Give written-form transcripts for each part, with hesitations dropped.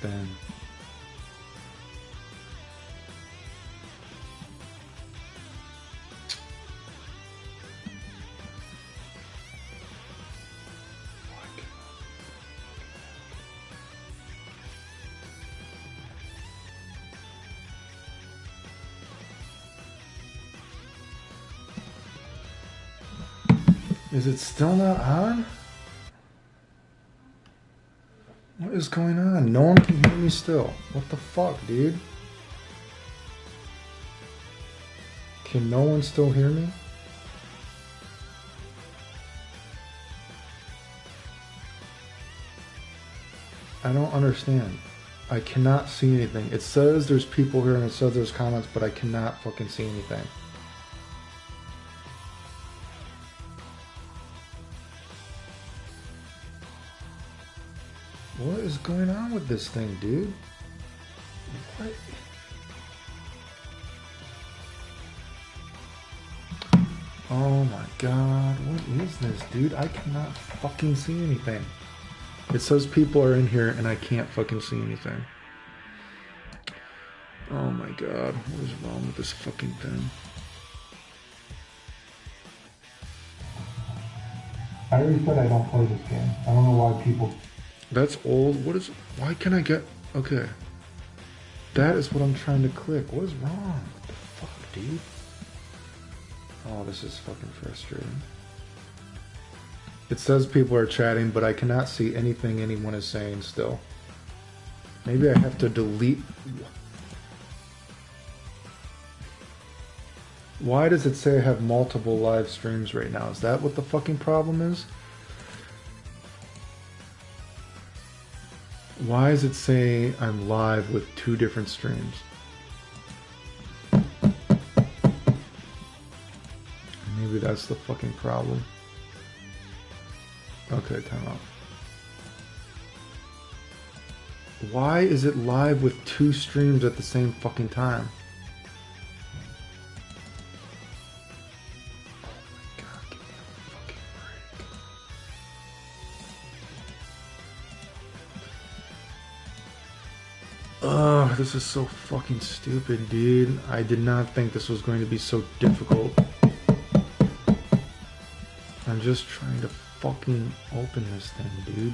Then. Is it still not on? What is going on? No one can hear me still. What the fuck, dude? Can no one still hear me? I don't understand. I cannot see anything. It says there's people here and it says there's comments, but I cannot fucking see anything. What is going on with this thing, dude? What? Oh my god, what is this, dude? I cannot fucking see anything. It says people are in here and I can't fucking see anything. Oh my god, what is wrong with this fucking thing? I already said I don't play this game. I don't know why people... That's old. What is... Why can I get... Okay. That is what I'm trying to click. What is wrong? What the fuck, dude? Oh, this is fucking frustrating. It says people are chatting, but I cannot see anything anyone is saying still. Maybe I have to delete... Why does it say I have multiple live streams right now? Is that what the fucking problem is? Why does it say I'm live with 2 different streams? Maybe that's the fucking problem. Okay, time out. Why is it live with 2 streams at the same fucking time? Oh, this is so fucking stupid, dude. I did not think this was going to be so difficult. I'm just trying to fucking open this thing, dude.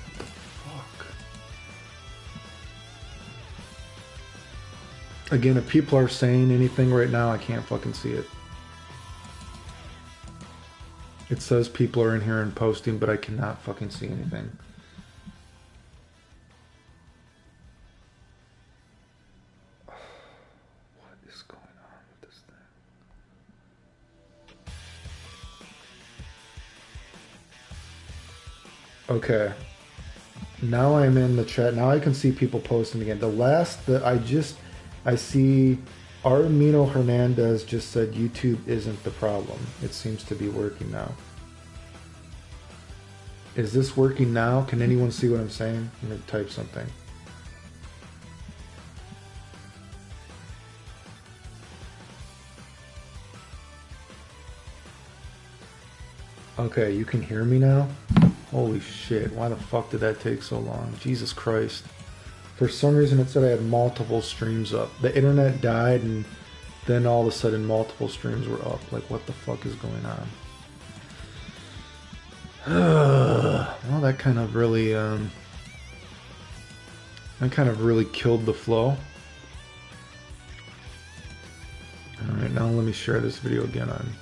What the fuck? Again, if people are saying anything right now, I can't fucking see it. It says people are in here and posting, but I cannot fucking see anything. Okay, now I'm in the chat. Now I can see people posting again. The last that I see Armino Hernandez just said YouTube isn't the problem. It seems to be working now. Is this working now? Can anyone see what I'm saying? I'm gonna type something. Okay, you can hear me now? Holy shit, why the fuck did that take so long? Jesus Christ. For some reason it said I had multiple streams up. The internet died and then all of a sudden multiple streams were up. Like, what the fuck is going on? Well, that kind of really killed the flow. Alright, now let me share this video again on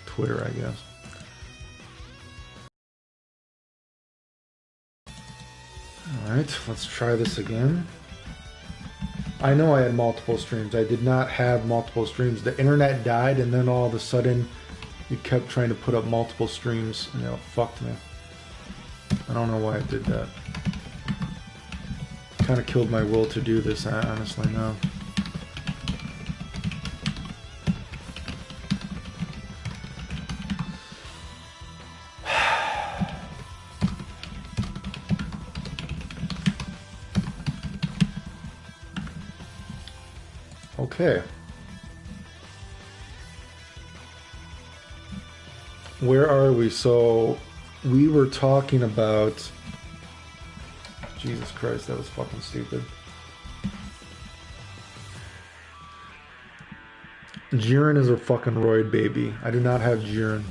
Twitter, I guess. Alright, let's try this again. I know I had multiple streams. I did not have multiple streams. The internet died and then all of a sudden it kept trying to put up multiple streams and it fucked me. I don't know why it did that. Kind of killed my will to do this, honestly, now. Okay. Where are we? So we were talking about Jesus Christ, that was fucking stupid. Jiren is a fucking roid baby. I do not have Jiren.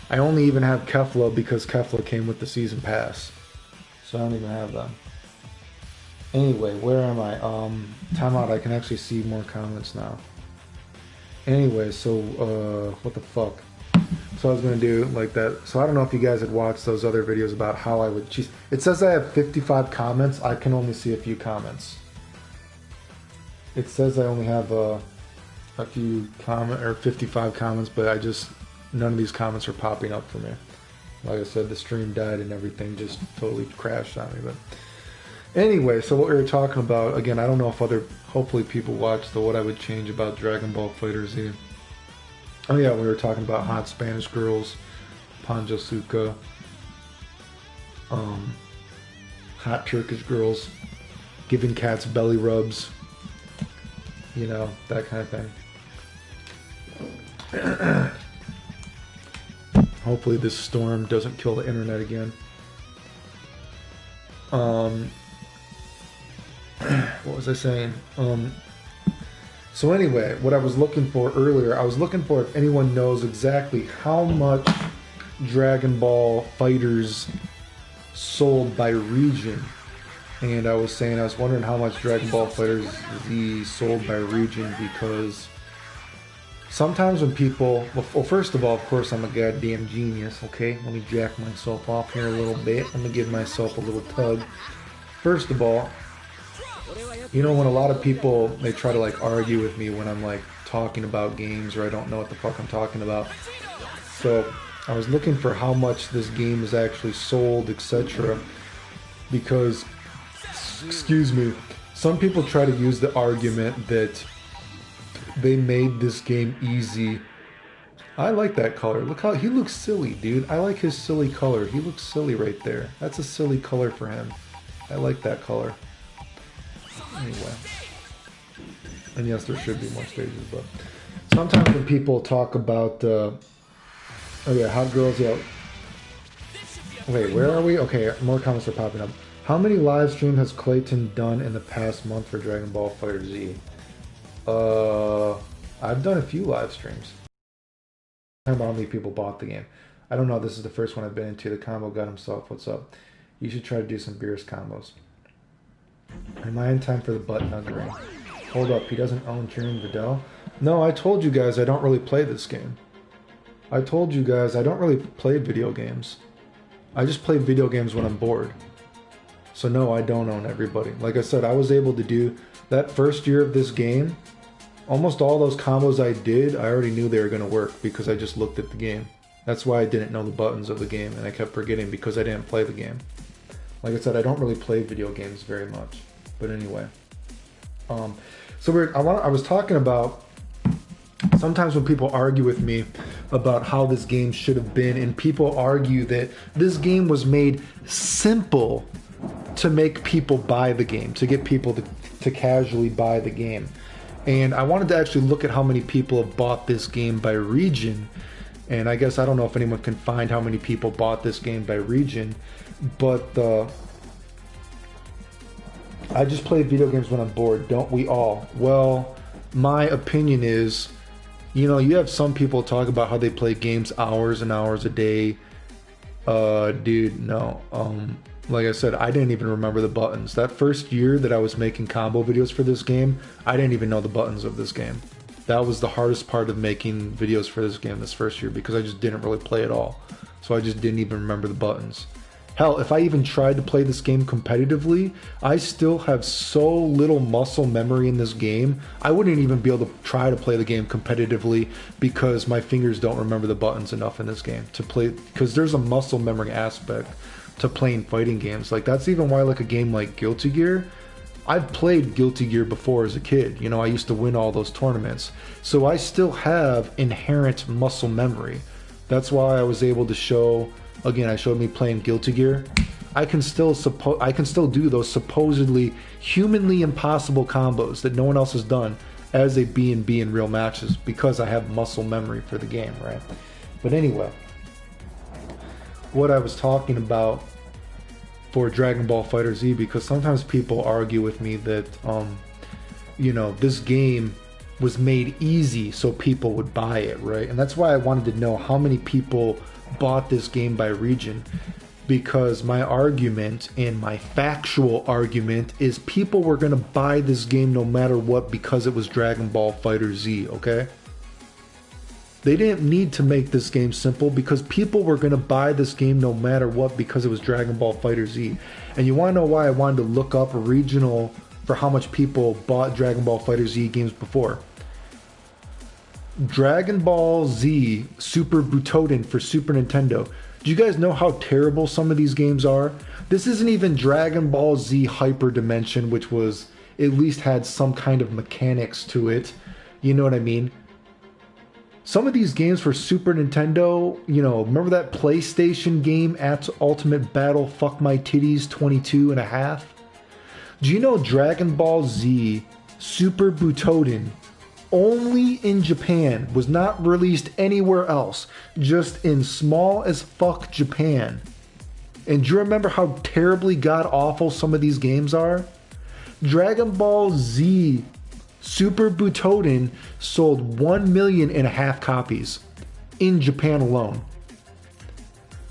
I only even have Kefla because Kefla came with the season pass. So I don't even have them. Anyway, where am I? Time out, I can actually see more comments now. Anyway, so, what the fuck? So I was gonna do like that. So I don't know if you guys had watched those other videos about how I would choose. It says I have 55 comments. I can only see a few comments. It says I only have a few comment or 55 comments, but I just none of these comments are popping up for me. Like I said, the stream died and everything just totally crashed on me. But anyway, so what we were talking about again, I don't know if hopefully people watched the what I would change about Dragon Ball FighterZ. Oh yeah, we were talking about hot Spanish girls, Panjasuka, hot Turkish girls, giving cats belly rubs, you know, that kind of thing. Hopefully this storm doesn't kill the internet again. What was I saying? So anyway, what I was looking for earlier, I was looking for if anyone knows exactly how much Dragon Ball FighterZ sold by region. And I was saying, I was wondering how much Dragon Ball FighterZ sold by region, because sometimes when people, well, first of all, of course, I'm a goddamn genius, okay? Let me jack myself off here a little bit. I'm gonna give myself a little tug. First of all, you know, when a lot of people, they try to like argue with me when I'm like talking about games or I don't know what the fuck I'm talking about. So I was looking for how much this game is actually sold, etc. Because, excuse me, some people try to use the argument that they made this game easy. I like that color. Look how he looks silly, dude. I like his silly color. He looks silly right there. That's a silly color for him. I like that color. Anyway. And yes, there should be more stages, but sometimes when people talk about oh yeah, hot girls, yeah. Wait, where are we? Okay, more comments are popping up. How many live streams has Clayton done in the past month for Dragon Ball FighterZ? I've done a few live streams. I don't know how many people bought the game. I don't know, this is the first one I've been into. The combo got himself. What's up? You should try to do some Beerus combos. Am I in time for the butt nug ring? Hold up, he doesn't own Jiren Videl? No, I told you guys I don't really play this game. I told you guys I don't really play video games. I just play video games when I'm bored. So no, I don't own everybody. Like I said, I was able to do that first year of this game. Almost all those combos I did, I already knew they were going to work because I just looked at the game. That's why I didn't know the buttons of the game, and I kept forgetting because I didn't play the game. Like I said, I don't really play video games very much. But anyway. So I was talking about sometimes when people argue with me about how this game should have been, and people argue that this game was made simple to make people buy the game, to get people to casually buy the game. And I wanted to actually look at how many people have bought this game by region. And I guess I don't know if anyone can find how many people bought this game by region, but I just play video games when I'm bored, don't we all? Well, my opinion is, you know, you have some people talk about how they play games hours and hours a day. Dude, no. Like I said, I didn't even remember the buttons. That first year that I was making combo videos for this game, I didn't even know the buttons of this game. That was the hardest part of making videos for this game this first year, because I just didn't really play at all. So I just didn't even remember the buttons. Hell, if I even tried to play this game competitively, I still have so little muscle memory in this game, I wouldn't even be able to try to play the game competitively because my fingers don't remember the buttons enough in this game to play, because there's a muscle memory aspect to playing fighting games. Like, that's even why, like, a game like Guilty Gear, I've played Guilty Gear before as a kid. You know, I used to win all those tournaments. So I still have inherent muscle memory. That's why I was able to show, again, I showed me playing Guilty Gear. I can still do those supposedly humanly impossible combos that no one else has done as a B&B in real matches, because I have muscle memory for the game, right? But anyway, what I was talking about for Dragon Ball FighterZ, because sometimes people argue with me that, you know, this game was made easy so people would buy it, right? And that's why I wanted to know how many people bought this game by region, because my argument and my factual argument is people were going to buy this game no matter what because it was Dragon Ball FighterZ, okay? They didn't need to make this game simple because people were going to buy this game no matter what because it was Dragon Ball FighterZ. And you want to know why I wanted to look up regional for how much people bought Dragon Ball FighterZ games before? Dragon Ball Z Super Butoden for Super Nintendo. Do you guys know how terrible some of these games are? This isn't even Dragon Ball Z Hyper Dimension, which was at least had some kind of mechanics to it. You know what I mean? Some of these games for Super Nintendo, you know, remember that PlayStation game at Ultimate Battle Fuck My Titties 22 and a half? Do you know Dragon Ball Z Super Butoden only in Japan, was not released anywhere else, just in small as fuck Japan? And do you remember how terribly god awful some of these games are? Dragon Ball Z Super Butoden sold 1.5 million copies in Japan alone.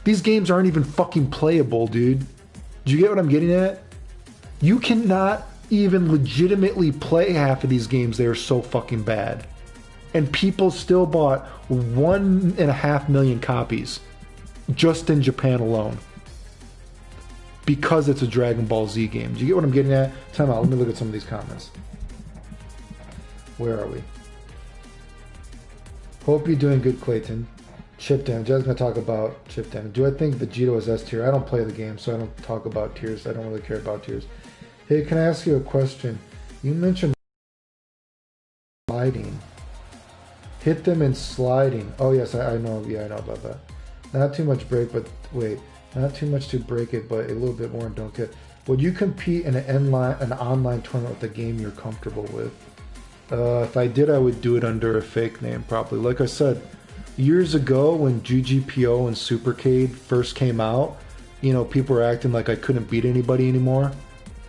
These games aren't even fucking playable, dude. Do you get what I'm getting at? You cannot even legitimately play half of these games. They are so fucking bad. And people still bought 1.5 million copies just in Japan alone because it's a Dragon Ball Z game. Do you get what I'm getting at? Time out. Let me look at some of these comments. Where are we? Hope you're doing good, Clayton. Chip damage. I was going to talk about chip damage. Do I think Vegito is S tier? I don't play the game, so I don't talk about tiers. I don't really care about tiers. Hey, can I ask you a question? You mentioned sliding. Hit them in sliding. Oh yes, I know. Yeah, I know about that. Not too much break, but wait. Not too much to break it, but a little bit more and don't get. Would you compete in an online tournament with a game you're comfortable with? If I did, I would do it under a fake name, probably. Like I said, years ago when GGPO and Supercade first came out, you know, people were acting like I couldn't beat anybody anymore.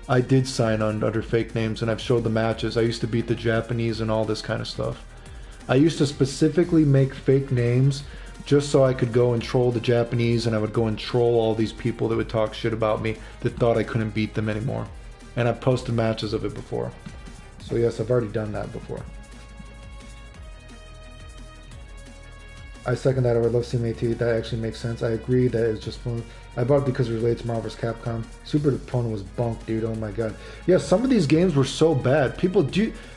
I did sign on under fake names, and I've showed the matches. I used to beat the Japanese and all this kind of stuff. I used to specifically make fake names just so I could go and troll the Japanese, and I would go and troll all these people that would talk shit about me that thought I couldn't beat them anymore. And I've posted matches of it before. So yes, I've already done that before. I second that. I would love seeing AT. That actually makes sense. I agree that it's just fun. I bought it because it relates to Marvel vs. Capcom. Super Opponent was bunk, dude. Oh my god. Yeah, some of these games were so bad. People,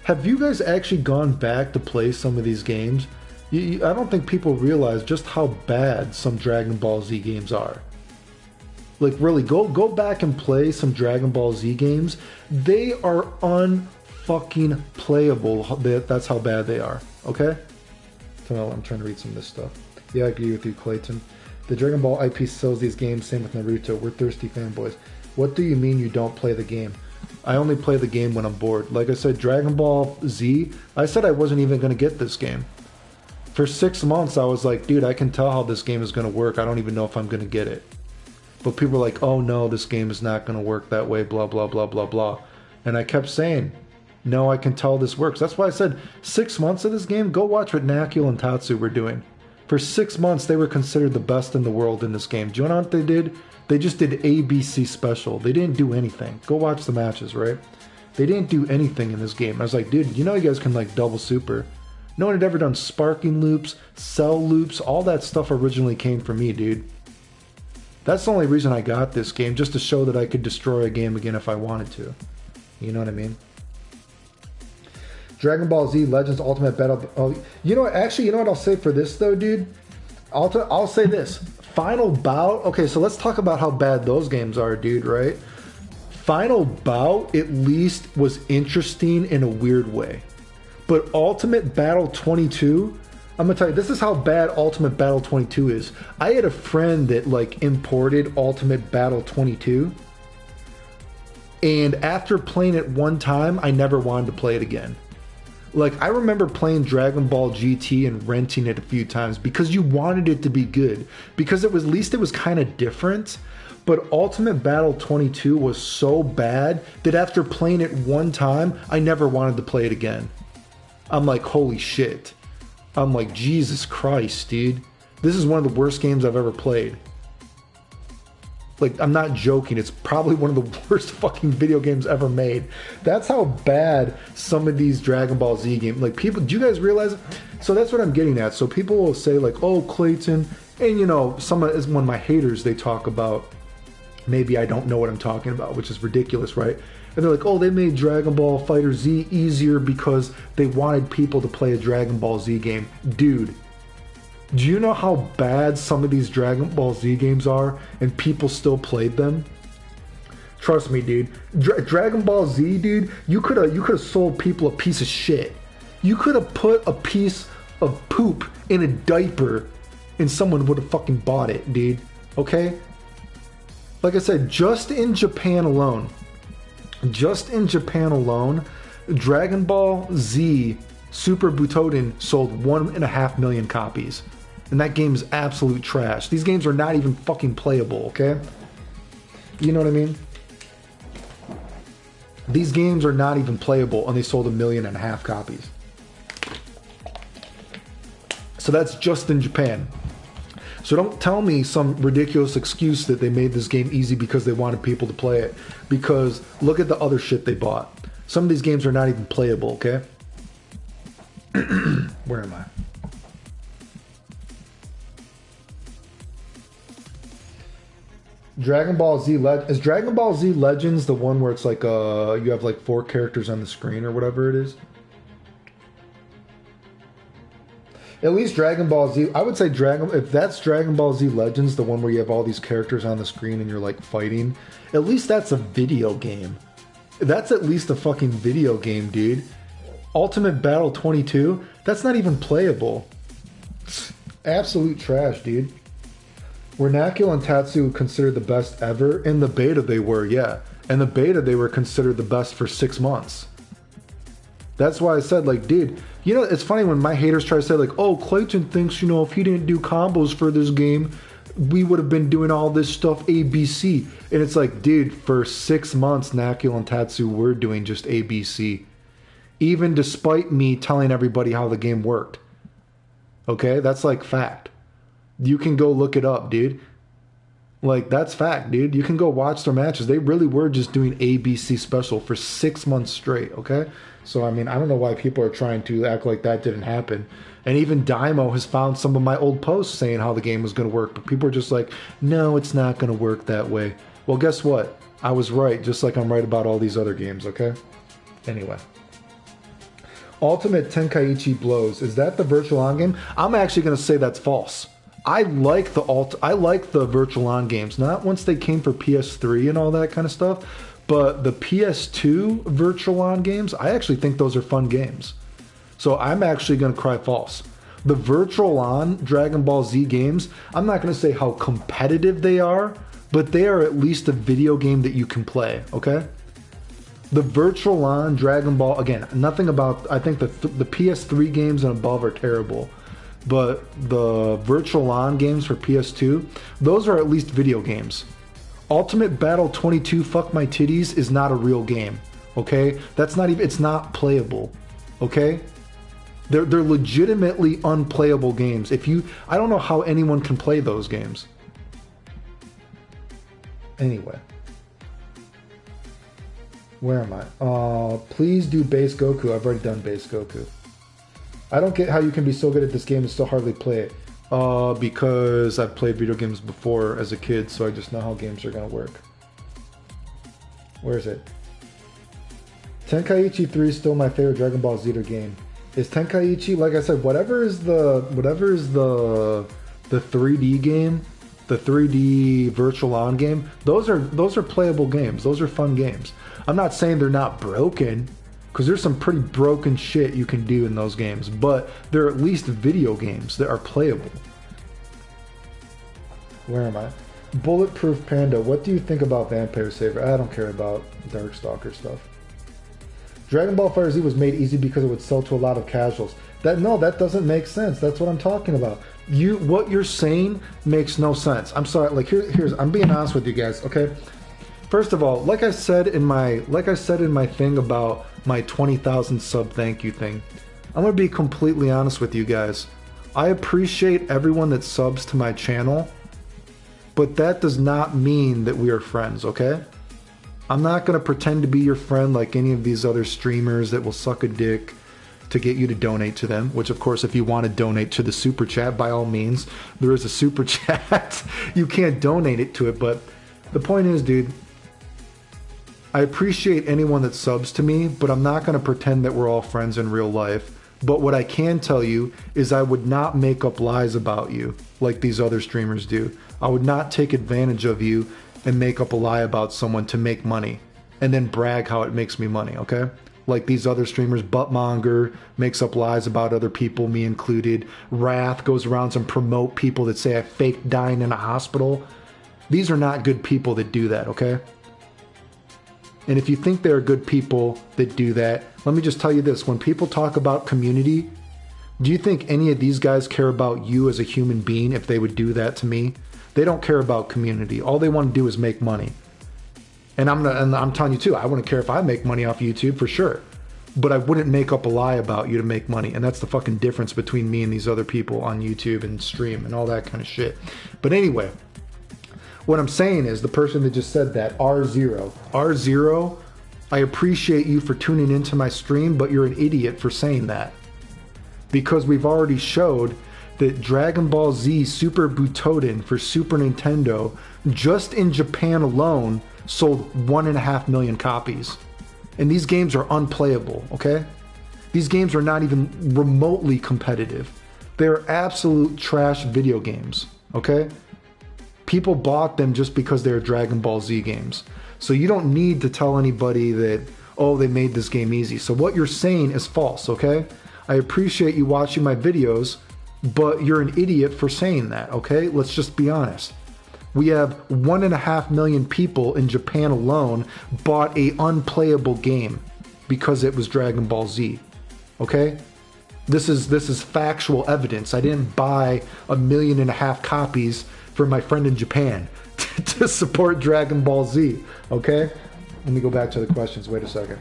have you guys actually gone back to play some of these games? I don't think people realize just how bad some Dragon Ball Z games are. Like really, go back and play some Dragon Ball Z games. They are unfucking playable. That's how bad they are. Okay? So I'm trying to read some of this stuff. Yeah, I agree with you, Clayton. The Dragon Ball IP sells these games, same with Naruto. We're thirsty fanboys. What do you mean you don't play the game? I only play the game when I'm bored. Like I said, Dragon Ball Z, I said I wasn't even going to get this game. For 6 months, I was like, dude, I can tell how this game is going to work. I don't even know if I'm going to get it. But people were like, oh no, this game is not going to work that way, blah, blah, blah, blah, blah. And I kept saying, no, I can tell this works. That's why I said 6 months of this game, go watch what Nakul and Tatsu were doing. For 6 months, they were considered the best in the world in this game. Do you know what they did? They just did ABC special. They didn't do anything. Go watch the matches, right? They didn't do anything in this game. I was like, dude, you know you guys can like double super. No one had ever done sparking loops, cell loops, all that stuff originally came from me, dude. That's the only reason I got this game, just to show that I could destroy a game again if I wanted to. You know what I mean? Dragon Ball Z Legends Ultimate Battle. Oh, you know what? Actually, you know what I'll say for this though, dude? I'll say this. Final Bout. Okay, so let's talk about how bad those games are, dude, right? Final Bout at least was interesting in a weird way. But Ultimate Battle 22, I'm gonna tell you, this is how bad Ultimate Battle 22 is. I had a friend that like imported Ultimate Battle 22. And after playing it one time, I never wanted to play it again. Like, I remember playing Dragon Ball GT and renting it a few times because you wanted it to be good. Because it was, at least it was kind of different. But Ultimate Battle 22 was so bad that after playing it one time, I never wanted to play it again. I'm like, holy shit. I'm like, Jesus Christ, dude. This is one of the worst games I've ever played. Like, I'm not joking. It's probably one of the worst fucking video games ever made. That's how bad some of these Dragon Ball Z games... Like, people... Do you guys realize... So that's what I'm getting at. So people will say, like, oh, Clayton... And, you know, one of my haters, they talk about... Maybe I don't know what I'm talking about, which is ridiculous, right? And they're like, oh, they made Dragon Ball FighterZ easier because they wanted people to play a Dragon Ball Z game. Dude... Do you know how bad some of these Dragon Ball Z games are and people still played them? Trust me, dude. Dragon Ball Z, dude, you could have sold people a piece of shit. You could have put a piece of poop in a diaper and someone would have fucking bought it, dude. Okay? Like I said, just in Japan alone, Dragon Ball Z Super Butoden sold 1.5 million copies. And that game is absolute trash. These games are not even fucking playable, okay? You know what I mean? These games are not even playable and they sold 1.5 million copies. So that's just in Japan. So don't tell me some ridiculous excuse that they made this game easy because they wanted people to play it. Because look at the other shit they bought. Some of these games are not even playable, okay? Where am I? Dragon Ball Z is Dragon Ball Z Legends the one where it's like you have like 4 characters on the screen or whatever it is? At least Dragon Ball Z, I would say if that's Dragon Ball Z Legends, the one where you have all these characters on the screen and you're like fighting, at least that's a video game. That's at least a fucking video game, dude. Ultimate Battle 22, that's not even playable. Absolute trash, dude. Were Nakul and Tatsu considered the best ever? In the beta they were, yeah. In the beta they were considered the best for 6 months. That's why I said, like, dude, you know, it's funny when my haters try to say, like, oh, Clayton thinks, you know, if he didn't do combos for this game, we would have been doing all this stuff ABC. And it's like, dude, for 6 months, Nakul and Tatsu were doing just ABC. Even despite me telling everybody how the game worked. Okay? That's like fact. You can go look it up, dude. Like, that's fact, dude. You can go watch their matches. They really were just doing ABC special for 6 months straight, okay? So, I mean, I don't know why people are trying to act like that didn't happen. And even Daimo has found some of my old posts saying how the game was going to work. But people are just like, no, it's not going to work that way. Well, guess what? I was right, just like I'm right about all these other games, okay? Anyway. Ultimate Tenkaichi Blows. Is that the Virtual On game? I'm actually going to say that's false. I like the Virtual On games. Not once they came for PS3 and all that kind of stuff, but the PS2 Virtual On games, I actually think those are fun games. So I'm actually going to cry false. The Virtual On Dragon Ball Z games, I'm not going to say how competitive they are, but they are at least a video game that you can play, okay? The Virtual On Dragon Ball, again, nothing about, I think the PS3 games and above are terrible. But the Virtual On games for PS2, those are at least video games. Ultimate Battle 22 Fuck My Titties is not a real game, okay? That's not even, it's not playable, okay? They're legitimately unplayable games. I don't know how anyone can play those games. Anyway. Where am I? Please do Base Goku. I've already done Base Goku. I don't get how you can be so good at this game and still hardly play it. Because I've played video games before as a kid, so I just know how games are going to work. Where is it? Tenkaichi 3 is still my favorite Dragon Ball Z game. Is Tenkaichi, like I said, whatever is the 3D game, the 3D Virtual On game, those are playable games. Those are fun games. I'm not saying they're not broken, because there's some pretty broken shit you can do in those games, but they're at least video games that are playable. Where am I? Bulletproof Panda, what do you think about Vampire Saver? I don't care about Darkstalker stuff. Dragon Ball FighterZ was made easy because it would sell to a lot of casuals. That doesn't make sense. That's what I'm talking about. what you're saying makes no sense. I'm sorry. Like here's I'm being honest with you guys. Okay. First of all, like I said in my thing about my 20,000 sub thank you thing, I'm gonna be completely honest with you guys. I appreciate everyone that subs to my channel, but that does not mean that we are friends. Okay. I'm not gonna pretend to be your friend like any of these other streamers that will suck a dick to get you to donate to them, which of course if you want to donate to the super chat, by all means, there is a super chat. You can't donate it to it, but the point is, dude, I appreciate anyone that subs to me, but I'm not going to pretend that we're all friends in real life. But what I can tell you is I would not make up lies about you like these other streamers do. I would not take advantage of you and make up a lie about someone to make money and then brag how it makes me money, okay? Like these other streamers, Buttmonger makes up lies about other people, me included. Wrath goes around and promote people that say I faked dying in a hospital. These are not good people that do that, okay? And if you think there are good people that do that, let me just tell you this. When people talk about community, do you think any of these guys care about you as a human being if they would do that to me? They don't care about community. All they want to do is make money. And I'm telling you too, I wouldn't care if I make money off YouTube for sure. But I wouldn't make up a lie about you to make money. And that's the fucking difference between me and these other people on YouTube and stream and all that kind of shit. But anyway, what I'm saying is the person that just said that, R0, I appreciate you for tuning into my stream, but you're an idiot for saying that. Because we've already showed that Dragon Ball Z Super Butoden for Super Nintendo, just in Japan alone, sold 1.5 million copies. And these games are unplayable, okay? These games are not even remotely competitive. They're absolute trash video games, okay? People bought them just because they're Dragon Ball Z games. So you don't need to tell anybody that, oh, they made this game easy. So what you're saying is false, okay? I appreciate you watching my videos, but you're an idiot for saying that, okay? Let's just be honest. We have 1.5 million people in Japan alone bought a unplayable game because it was Dragon Ball Z. Okay? This is factual evidence. I didn't buy 1.5 million copies for my friend in Japan to support Dragon Ball Z. Okay? Let me go back to the questions. Wait a second.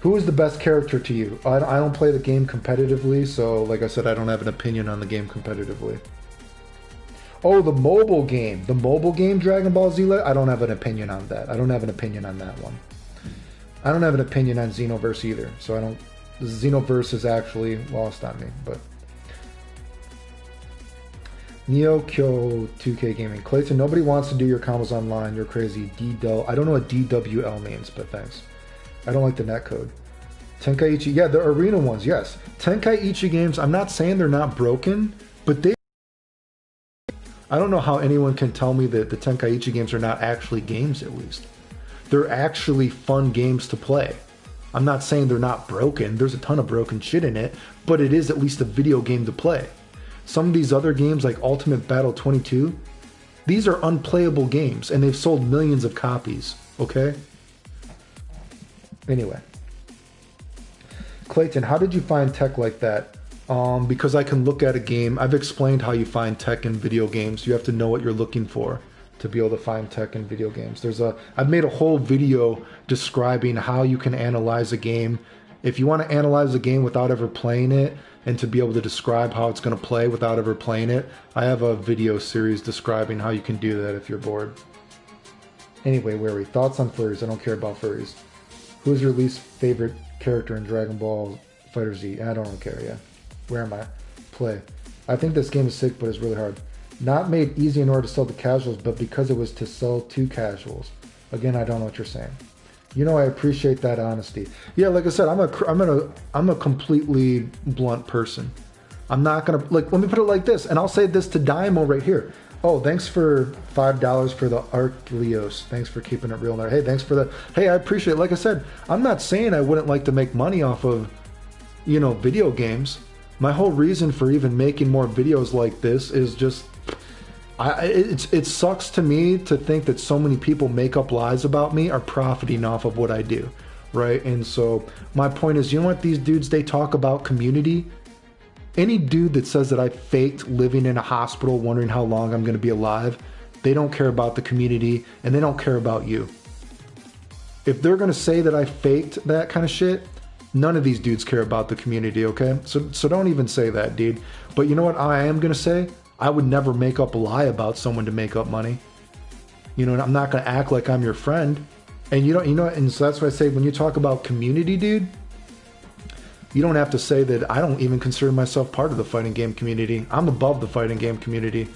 Who is the best character to you? I don't play the game competitively, so like I said, I don't have an opinion on the game competitively. Oh, the mobile game. The mobile game Dragon Ball Z. I don't have an opinion on that. I don't have an opinion on that one. I don't have an opinion on Xenoverse either. So I don't... The Xenoverse is actually lost on me. But Neo Kyo 2K Gaming. Clayton, nobody wants to do your combos online. You're crazy. DDL. I don't know what DWL means, but thanks. I don't like the netcode. Tenkaichi. Yeah, the arena ones, yes. Tenkaichi games, I'm not saying they're not broken, but they... I don't know how anyone can tell me that the Tenkaichi games are not actually games, at least. They're actually fun games to play. I'm not saying they're not broken. There's a ton of broken shit in it, but it is at least a video game to play. Some of these other games like Ultimate Battle 22, these are unplayable games, and they've sold millions of copies, okay? Anyway. Clayton, how did you find tech like that? Because I can look at a game. I've explained how you find tech in video games. You have to know what you're looking for to be able to find tech in video games. I've made a whole video describing how you can analyze a game. If you want to analyze a game without ever playing it and to be able to describe how it's going to play without ever playing it, I have a video series describing how you can do that if you're bored. Anyway, where are we? Thoughts on furries? I don't care about furries. Who's your least favorite character in Dragon Ball FighterZ? I don't care, yeah. Where am I? Play. I think this game is sick, but it's really hard. Not made easy in order to sell to casuals, but because it was to sell to casuals. Again, I don't know what you're saying. You know, I appreciate that honesty. Yeah, like I said, I'm a completely blunt person. I'm not gonna, like, let me put it like this, and I'll say this to Daimo right here. Oh, thanks for $5 for the Arcleos. Thanks for keeping it real there. Hey, thanks for the, hey, I appreciate it. Like I said, I'm not saying I wouldn't like to make money off of, you know, video games. My whole reason for even making more videos like this is just, it sucks to me to think that so many people make up lies about me are profiting off of what I do, right? And so my point is, you know what these dudes, they talk about community. Any dude that says that I faked living in a hospital wondering how long I'm going to be alive, they don't care about the community and they don't care about you. If they're going to say that I faked that kind of shit, none of these dudes care about the community, okay? So don't even say that, dude. But you know what I am going to say? I would never make up a lie about someone to make up money. You know, I'm not going to act like I'm your friend. And you know, and so that's why I say when you talk about community, dude, you don't have to say that I don't even consider myself part of the fighting game community. I'm above the fighting game community.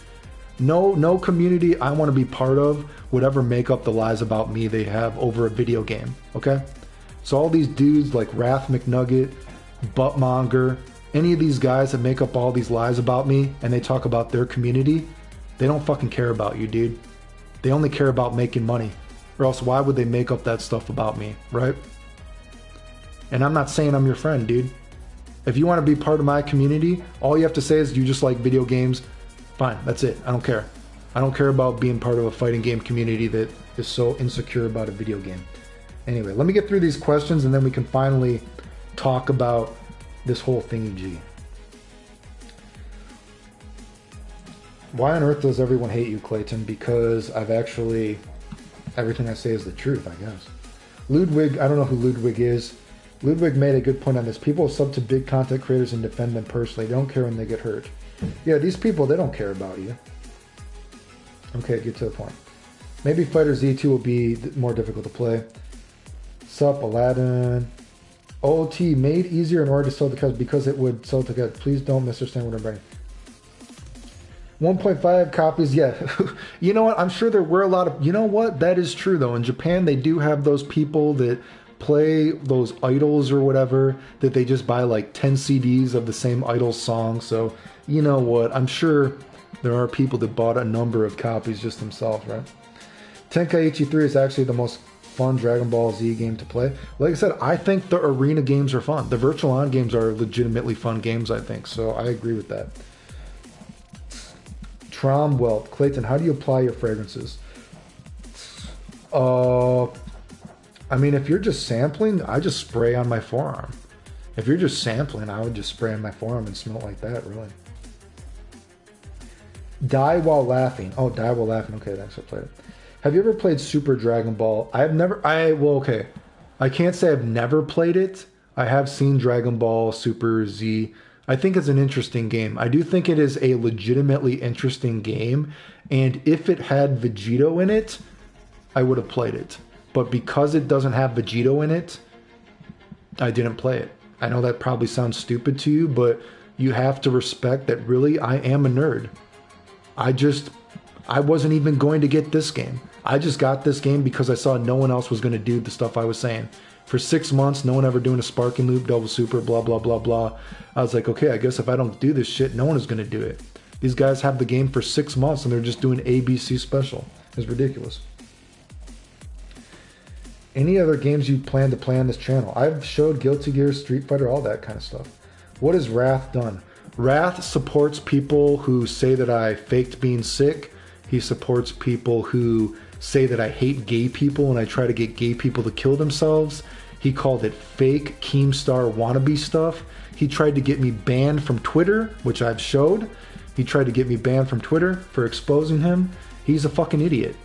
No community I want to be part of would ever make up the lies about me they have over a video game, okay? So all these dudes like Wrath McNugget, Buttmonger, any of these guys that make up all these lies about me and they talk about their community, they don't fucking care about you, dude. They only care about making money. Or else why would they make up that stuff about me, right? And I'm not saying I'm your friend, dude. If you want to be part of my community, all you have to say is you just like video games. Fine, that's it. I don't care. I don't care about being part of a fighting game community that is so insecure about a video game. Anyway, let me get through these questions and then we can finally talk about this whole thingy G. Why on earth does everyone hate you, Clayton? Because everything I say is the truth, I guess. Ludwig, I don't know who Ludwig is. Ludwig made a good point on this. People sub to big content creators and defend them personally. They don't care when they get hurt. Yeah, these people, they don't care about you. Okay, get to the point. Maybe FighterZ 2 will be more difficult to play. Sup, Aladdin. OT, made easier in order to sell the cards because it would sell the cards. Please don't misunderstand what I'm bringing. 1.5 copies, yeah. You know what? I'm sure there were a lot of... You know what? That is true, though. In Japan, they do have those people that play those idols or whatever, that they just buy like 10 CDs of the same idol song. So, you know what? I'm sure there are people that bought a number of copies just themselves, right? Tenkaichi 3 is actually the most fun Dragon Ball Z game to play. Like I said, I think the arena games are fun. The Virtual On games are legitimately fun games, I think. So I agree with that. Tromwelt, Clayton, how do you apply your fragrances? I mean, if you're just sampling, I just spray on my forearm. If you're just sampling, I would just spray on my forearm and smell like that, really. Die While Laughing. Oh, Die While Laughing. Okay, thanks, I played it. Have you ever played Super Dragon Ball? Okay. I can't say I've never played it. I have seen Dragon Ball Super Z. I think it's an interesting game. I do think it is a legitimately interesting game. And if it had Vegito in it, I would have played it. But because it doesn't have Vegito in it, I didn't play it. I know that probably sounds stupid to you, but you have to respect that really I am a nerd. I wasn't even going to get this game. I just got this game because I saw no one else was going to do the stuff I was saying. For 6 months, no one ever doing a sparking loop, double super, blah, blah, blah, blah. I was like, okay, I guess if I don't do this shit, no one is going to do it. These guys have the game for 6 months and they're just doing ABC special. It's ridiculous. Any other games you plan to play on this channel? I've showed Guilty Gear, Street Fighter, all that kind of stuff. What has Wrath done? Wrath supports people who say that I faked being sick. He supports people who say that I hate gay people and I try to get gay people to kill themselves. He called it fake Keemstar wannabe stuff. He tried to get me banned from Twitter, which I've showed. He tried to get me banned from Twitter for exposing him. He's a fucking idiot.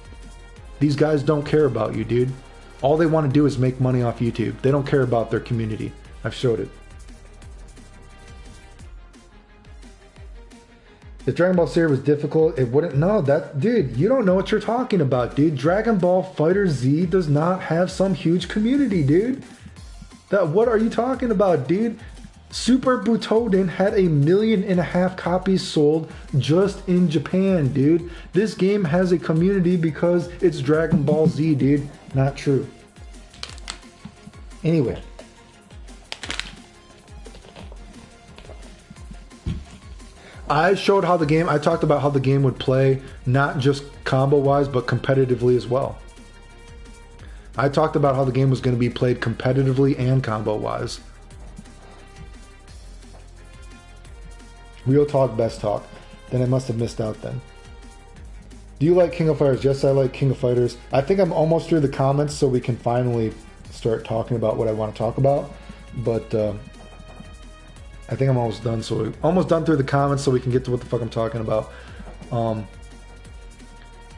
These guys don't care about you, dude. All they want to do is make money off YouTube. They don't care about their community. I've showed it. If Dragon Ball series was difficult, it wouldn't... No, dude, you don't know what you're talking about, dude. Dragon Ball FighterZ does not have some huge community, dude. What are you talking about, dude? Super Butoden had 1.5 million copies sold just in Japan, dude. This game has a community because it's Dragon Ball Z, dude. Not true. Anyway. I showed how the game, I talked about how the game would play, not just combo-wise, but competitively as well. I talked about how the game was going to be played competitively and combo-wise. Real talk, best talk. Then I must have missed out then. Do you like King of Fighters? Yes, I like King of Fighters. I think I'm almost through the comments so we can finally start talking about what I want to talk about. But I I think I'm almost done. So almost done through the comments, so we can get to what the fuck I'm talking about.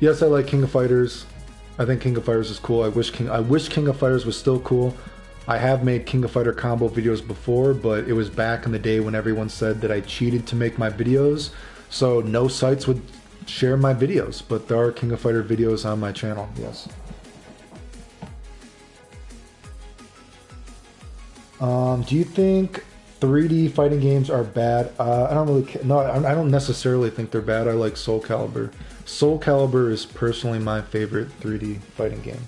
Yes, I like King of Fighters. I think King of Fighters is cool. I wish King of Fighters was still cool. I have made King of Fighter combo videos before, but it was back in the day when everyone said that I cheated to make my videos, so no sites would share my videos. But there are King of Fighter videos on my channel. Yes. Do you think 3D fighting games are bad? I don't really. No, I don't necessarily think they're bad. I like Soul Calibur. Soul Calibur is personally my favorite 3D fighting game.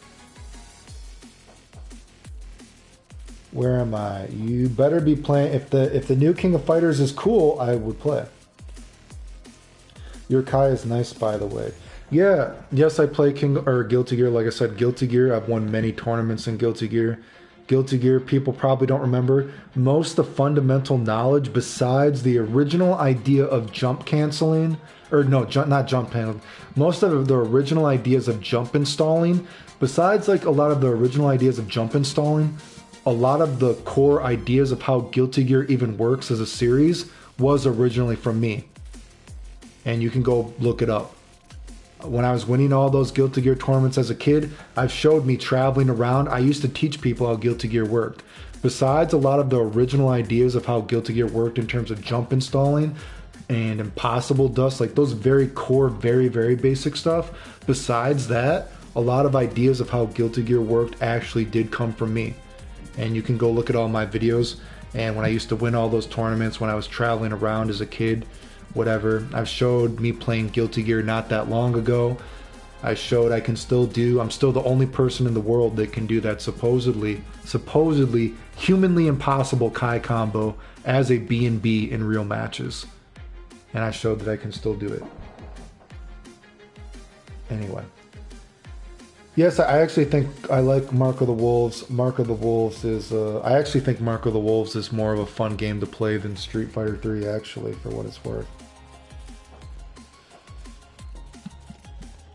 Where am I? You better be playing. If the new King of Fighters is cool, I would play. Your Kai is nice, by the way. Yeah, yes, I play Guilty Gear. Like I said, Guilty Gear. I've won many tournaments in Guilty Gear. Guilty Gear, people probably don't remember. Most of the fundamental knowledge, besides the original idea of jump canceling, or no, not jump canceling. Most of the original ideas of jump installing, besides like a lot of the original ideas of jump installing, a lot of the core ideas of how Guilty Gear even works as a series was originally from me. And you can go look it up. When I was winning all those Guilty Gear tournaments as a kid, I've showed me traveling around. I used to teach people how Guilty Gear worked. Besides a lot of the original ideas of how Guilty Gear worked in terms of jump installing and impossible dust, like those very core, very, very basic stuff. Besides that, a lot of ideas of how Guilty Gear worked actually did come from me. And you can go look at all my videos. And when I used to win all those tournaments, when I was traveling around as a kid, whatever, I've showed me playing Guilty Gear not that long ago. I showed I can still do, I'm still the only person in the world that can do that supposedly humanly impossible Kai combo as a B&B in real matches. And I showed that I can still do it. Anyway. Yes, I actually think I like Mark of the Wolves. Mark of the Wolves is, I actually think Mark of the Wolves is more of a fun game to play than Street Fighter 3, actually, for what it's worth.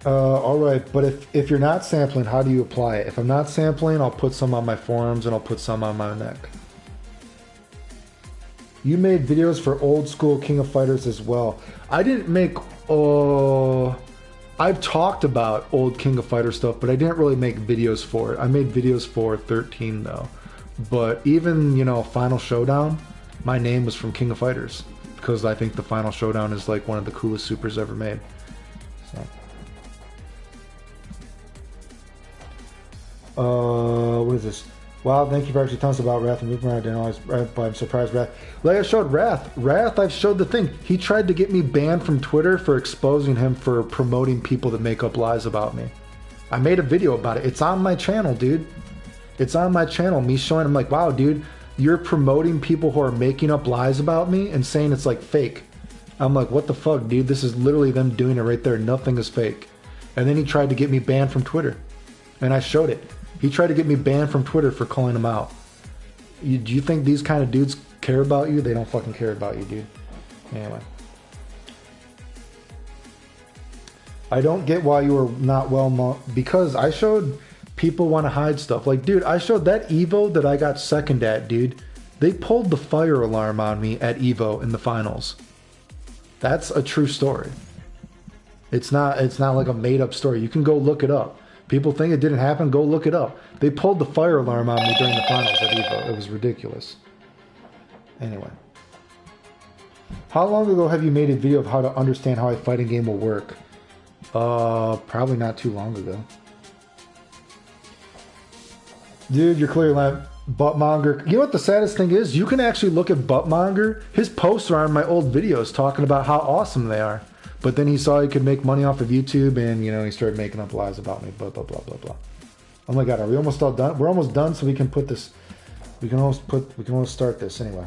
Alright, but if you're not sampling, how do you apply it? If I'm not sampling, I'll put some on my forearms and I'll put some on my neck. You made videos for old school King of Fighters as well. I didn't make, I've talked about old King of Fighter stuff, but I didn't really make videos for it. I made videos for 13 though. But even, you know, Final Showdown, my name was from King of Fighters. Because I think the Final Showdown is like one of the coolest supers ever made. So. What is this? Wow, thank you for actually telling us about Wrath and Movement. I didn't always, but I'm surprised Wrath. Like I showed Wrath. I've showed the thing. He tried to get me banned from Twitter for exposing him for promoting people that make up lies about me. I made a video about it. It's on my channel, dude. It's on my channel. Me showing him like, wow, dude, you're promoting people who are making up lies about me and saying it's like fake. I'm like, what the fuck, dude? This is literally them doing it right there. Nothing is fake. And then he tried to get me banned from Twitter. And I showed it. He tried to get me banned from Twitter for calling him out. Do you think these kind of dudes care about you? They don't fucking care about you, dude. Anyway. I don't get why you were not well... Because I showed people want to hide stuff. Like, dude, I showed that Evo that I got second at, dude. They pulled the fire alarm on me at Evo in the finals. That's a true story. It's not like a made-up story. You can go look it up. People think it didn't happen, go look it up. They pulled the fire alarm on me during the finals at EVO. It was ridiculous. Anyway. How long ago have you made a video of how to understand how a fighting game will work? Probably not too long ago. Dude, you're clearly like Buttmonger. You know what the saddest thing is? You can actually look at Buttmonger. His posts are on my old videos talking about how awesome they are. But then he saw he could make money off of YouTube, and you know he started making up lies about me. Blah blah blah blah blah. Oh my God, are we almost all done? We're almost done, so we can put this. We can almost start this anyway.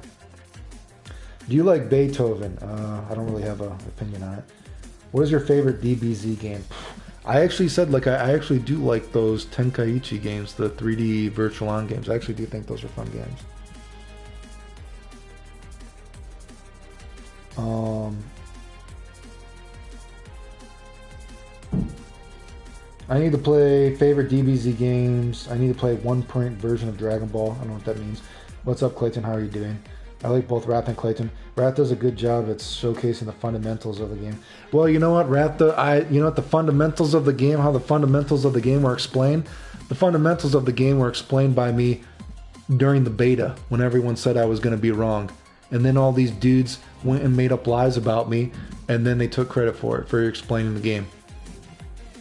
Do you like Beethoven? I don't really have an opinion on it. What is your favorite DBZ game? I actually said like I actually do like those Tenkaichi games, the 3D virtual on games. I actually do think those are fun games. I need to play favorite DBZ games. I need to play 1 point version of Dragon Ball. I don't know what that means. What's up, Clayton? How are you doing? I like both Wrath and Clayton. Wrath does a good job at showcasing the fundamentals of the game. Well, you know what, Wrath, you know what, the fundamentals of the game, how the fundamentals of the game were explained? The fundamentals of the game were explained by me during the beta, when everyone said I was going to be wrong. And then all these dudes went and made up lies about me, and then they took credit for it, for explaining the game.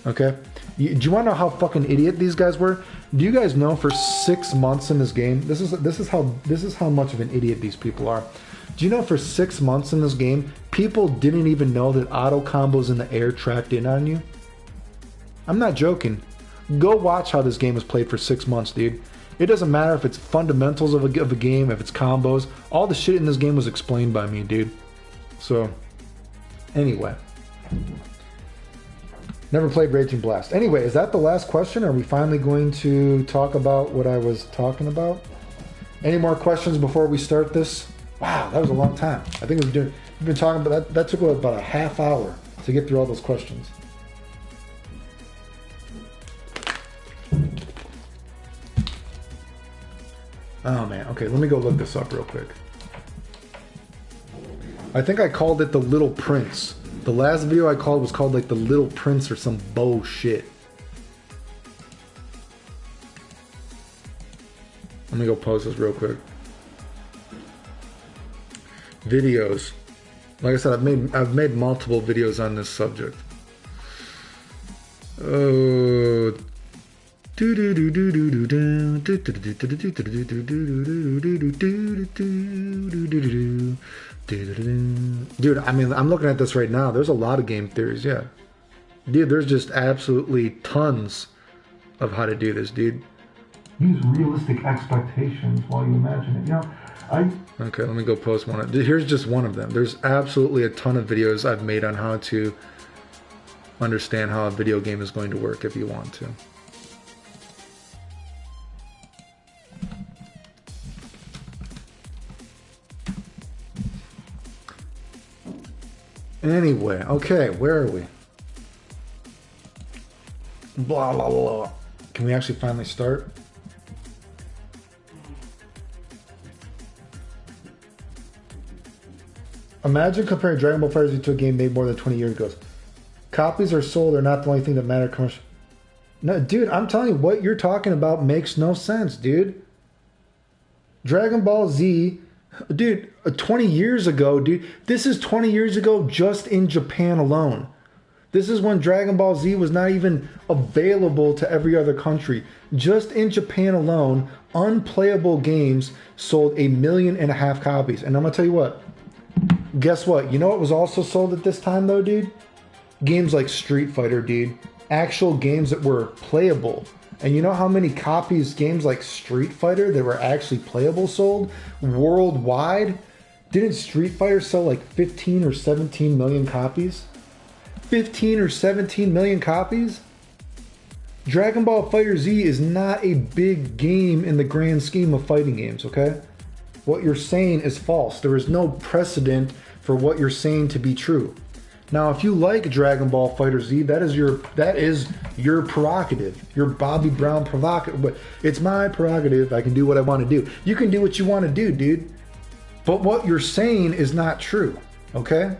Okay? Do you want to know how fucking idiot these guys were? Do you guys know for 6 months in this game, this is how much of an idiot these people are. Do you know for 6 months in this game, people didn't even know that auto combos in the air tracked in on you? I'm not joking. Go watch how this game is played for 6 months, dude. It doesn't matter if it's fundamentals of a game, if it's combos. All the shit in this game was explained by me, dude. So, anyway. Never played Raging Blast. Anyway, is that the last question? Are we finally going to talk about what I was talking about? Any more questions before we start this? Wow, that was a long time. I think we've been talking about that. That took about a half hour to get through all those questions. Oh man, okay, let me go look this up real quick. I think I called it the Little Prince. The last video I called was called like the Little Prince or some bullshit. Let me go pause this real quick. Videos. Like I said, I've made multiple videos on this subject. Oh. Dude, I mean, I'm looking at this right now. There's a lot of game theories, yeah. Dude, there's just absolutely tons of how to do this, dude. Use realistic expectations while you imagine it. You know, Okay, let me go post one. Here's just one of them. There's absolutely a ton of videos I've made on how to understand how a video game is going to work if you want to. Anyway, okay, where are we? Blah, blah, blah. Can we actually finally start? Imagine comparing Dragon Ball FighterZ to a game made more than 20 years ago. Copies are sold are not the only thing that matter commercially. No, dude, I'm telling you, what you're talking about makes no sense, dude. Dragon Ball Z... Dude, 20 years ago, dude. This is 20 years ago just in Japan alone. This is when Dragon Ball Z was not even available to every other country. Just in Japan alone, unplayable games sold 1.5 million copies. And I'm going to tell you what. Guess what? You know what was also sold at this time, though, dude? Games like Street Fighter, dude. Actual games that were playable. And you know how many copies games like Street Fighter that were actually playable sold worldwide? Didn't Street Fighter sell like 15 or 17 million copies? 15 or 17 million copies? Dragon Ball FighterZ is not a big game in the grand scheme of fighting games, okay? What you're saying is false. There is no precedent for what you're saying to be true. Now, if you like Dragon Ball FighterZ, that is your prerogative, your Bobby Brown prerogative. But it's my prerogative. I can do what I want to do. You can do what you want to do, dude. But what you're saying is not true, okay?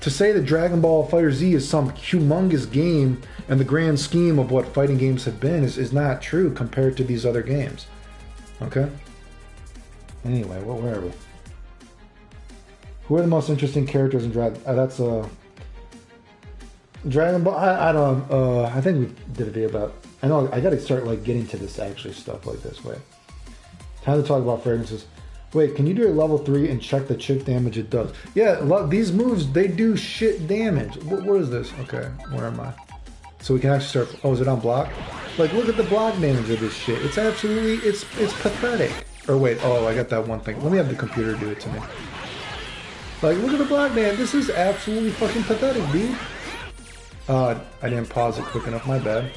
To say that Dragon Ball FighterZ is some humongous game in the grand scheme of what fighting games have been is not true compared to these other games, okay? Anyway, where are we? Who are the most interesting characters in Dragon? That's Dragon Ball. I don't. I think we did a video about. I know. I got to start like getting to this actually stuff like this. Wait. Time to talk about fragrances. Wait, can you do a level 3 and check the chip damage it does? Yeah, these moves they do shit damage. What is this? Okay, where am I? So we can actually start. Oh, is it on block? Like, look at the block damage of this shit. It's absolutely. It's pathetic. Or wait. Oh, I got that one thing. Let me have the computer do it to me. Like, look at the block, man. This is absolutely fucking pathetic, dude. I didn't pause it quick enough. My bad.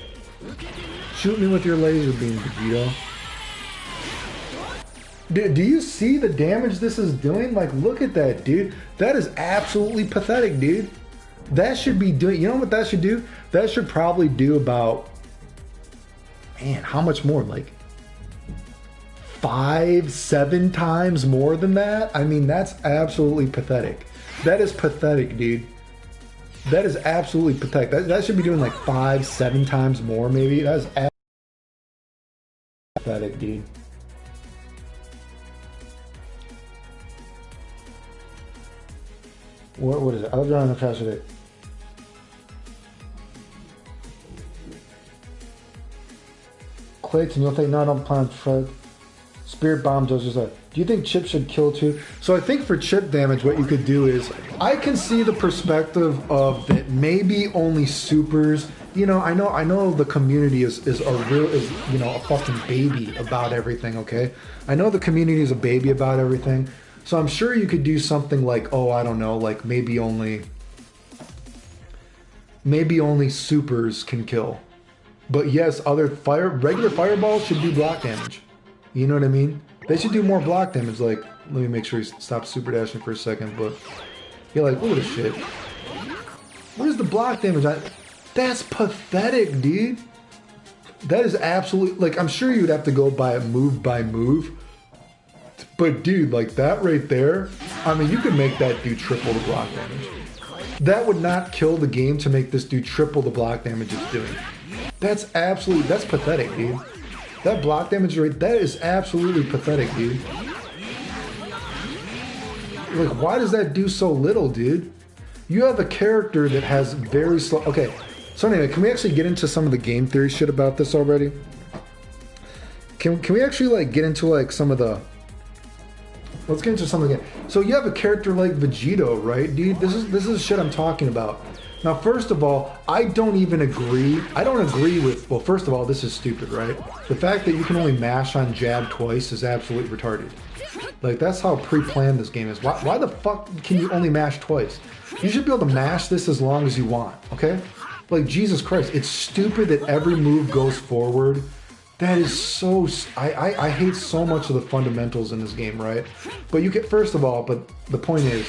Shoot me with your laser beam, Vegito. Do you see the damage this is doing? Like, look at that, dude. That is absolutely pathetic, dude. That should be doing... You know what that should do? That should probably do about... Man, how much more? Like... 5, 7 times more than that? I mean, that's absolutely pathetic. That is pathetic, dude. That is absolutely pathetic. That should be doing like 5, 7 times more, maybe. That's pathetic, dude. What is it? I'll draw on the crash today. Clayton, you'll think, no, I don't plan to Fred. Spirit Bomb does just that. Do you think Chip should kill too? So I think for chip damage, what you could do is, I can see the perspective of that maybe only supers. You know, I know the community is a fucking baby about everything. Okay, I know the community is a baby about everything. So I'm sure you could do something like, oh, I don't know, like maybe only supers can kill. But yes, regular fireballs should do block damage. You know what I mean? They should do more block damage. Like, let me make sure he stops super dashing for a second. But you're like, look at this shit. What is the block damage? That's pathetic, dude. That is absolutely, like, I'm sure you'd have to go by move. But dude, like that right there, I mean, you could make that do triple the block damage. That would not kill the game to make this do triple the block damage it's doing. That's pathetic, dude. That block damage rate, that is absolutely pathetic, dude. Like, why does that do so little, dude? You have a character that has very slow... Okay, so anyway, can we actually get into some of the game theory shit about this already? Can we actually, like, get into, like, some of the... Let's get into something again. So you have a character like Vegito, right, dude? This is shit I'm talking about. Now, first of all, I don't agree with... Well, first of all, this is stupid, right? The fact that you can only mash on jab twice is absolutely retarded. Like, that's how pre-planned this game is. Why the fuck can you only mash twice? You should be able to mash this as long as you want, okay? Like, Jesus Christ, it's stupid that every move goes forward. That is so... I hate so much of the fundamentals in this game, right? But you can... First of all, but the point is...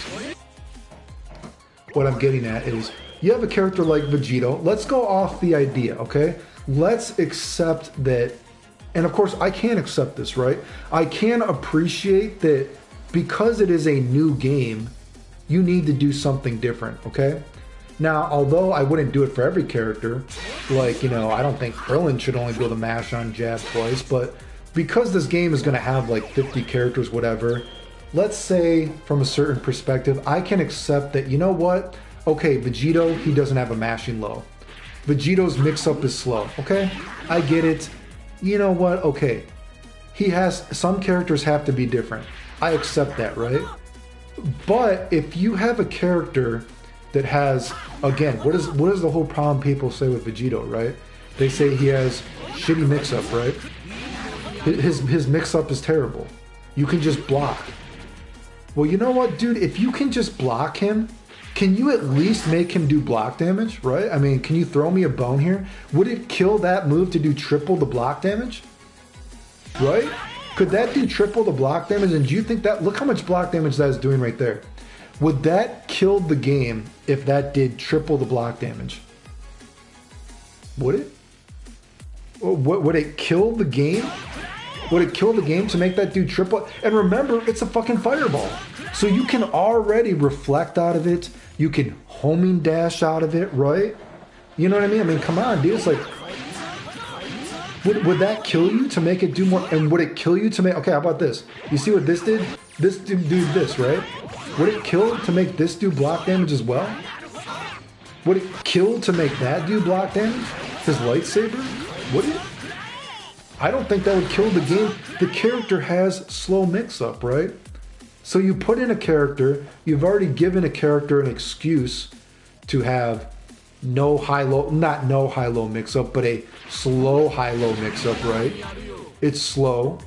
What I'm getting at is... You have a character like Vegito. Let's go off the idea, okay? Let's accept that... And of course, I can accept this, right? I can appreciate that because it is a new game, you need to do something different, okay? Now, although I wouldn't do it for every character, like, you know, I don't think Krillin should only be able to mash on jab twice, but because this game is going to have like 50 characters, whatever, let's say from a certain perspective, I can accept that, you know what? Okay, Vegito, he doesn't have a mashing low. Vegito's mix-up is slow, okay? I get it. You know what? Okay. Some characters have to be different. I accept that, right? But if you have a character that has, again, what is the whole problem people say with Vegito, right? They say he has shitty mix-up, right? His mix-up is terrible. You can just block. Well, you know what, dude? If you can just block him, can you at least make him do block damage, right? I mean, can you throw me a bone here? Would it kill that move to do triple the block damage? Right? Could that do triple the block damage? And do you think that, look how much block damage that is doing right there. Would that kill the game if that did triple the block damage? Would it? Would it kill the game? Would it kill the game to make that do triple? And remember, it's a fucking fireball. So you can already reflect out of it. You can homing dash out of it, right? You know what I mean? I mean, come on, dude. It's like, would that kill you to make it do more? And would it kill you to make... Okay, how about this? You see what this did? This did this, right? Would it kill to make this do block damage as well? Would it kill to make that do block damage? His lightsaber? Would it? I don't think that would kill the game. The character has slow mix-up, right? So you put in a character, you've already given a character an excuse to have no high-low, not no high-low mix-up, but a slow high-low mix-up, right? It's slow.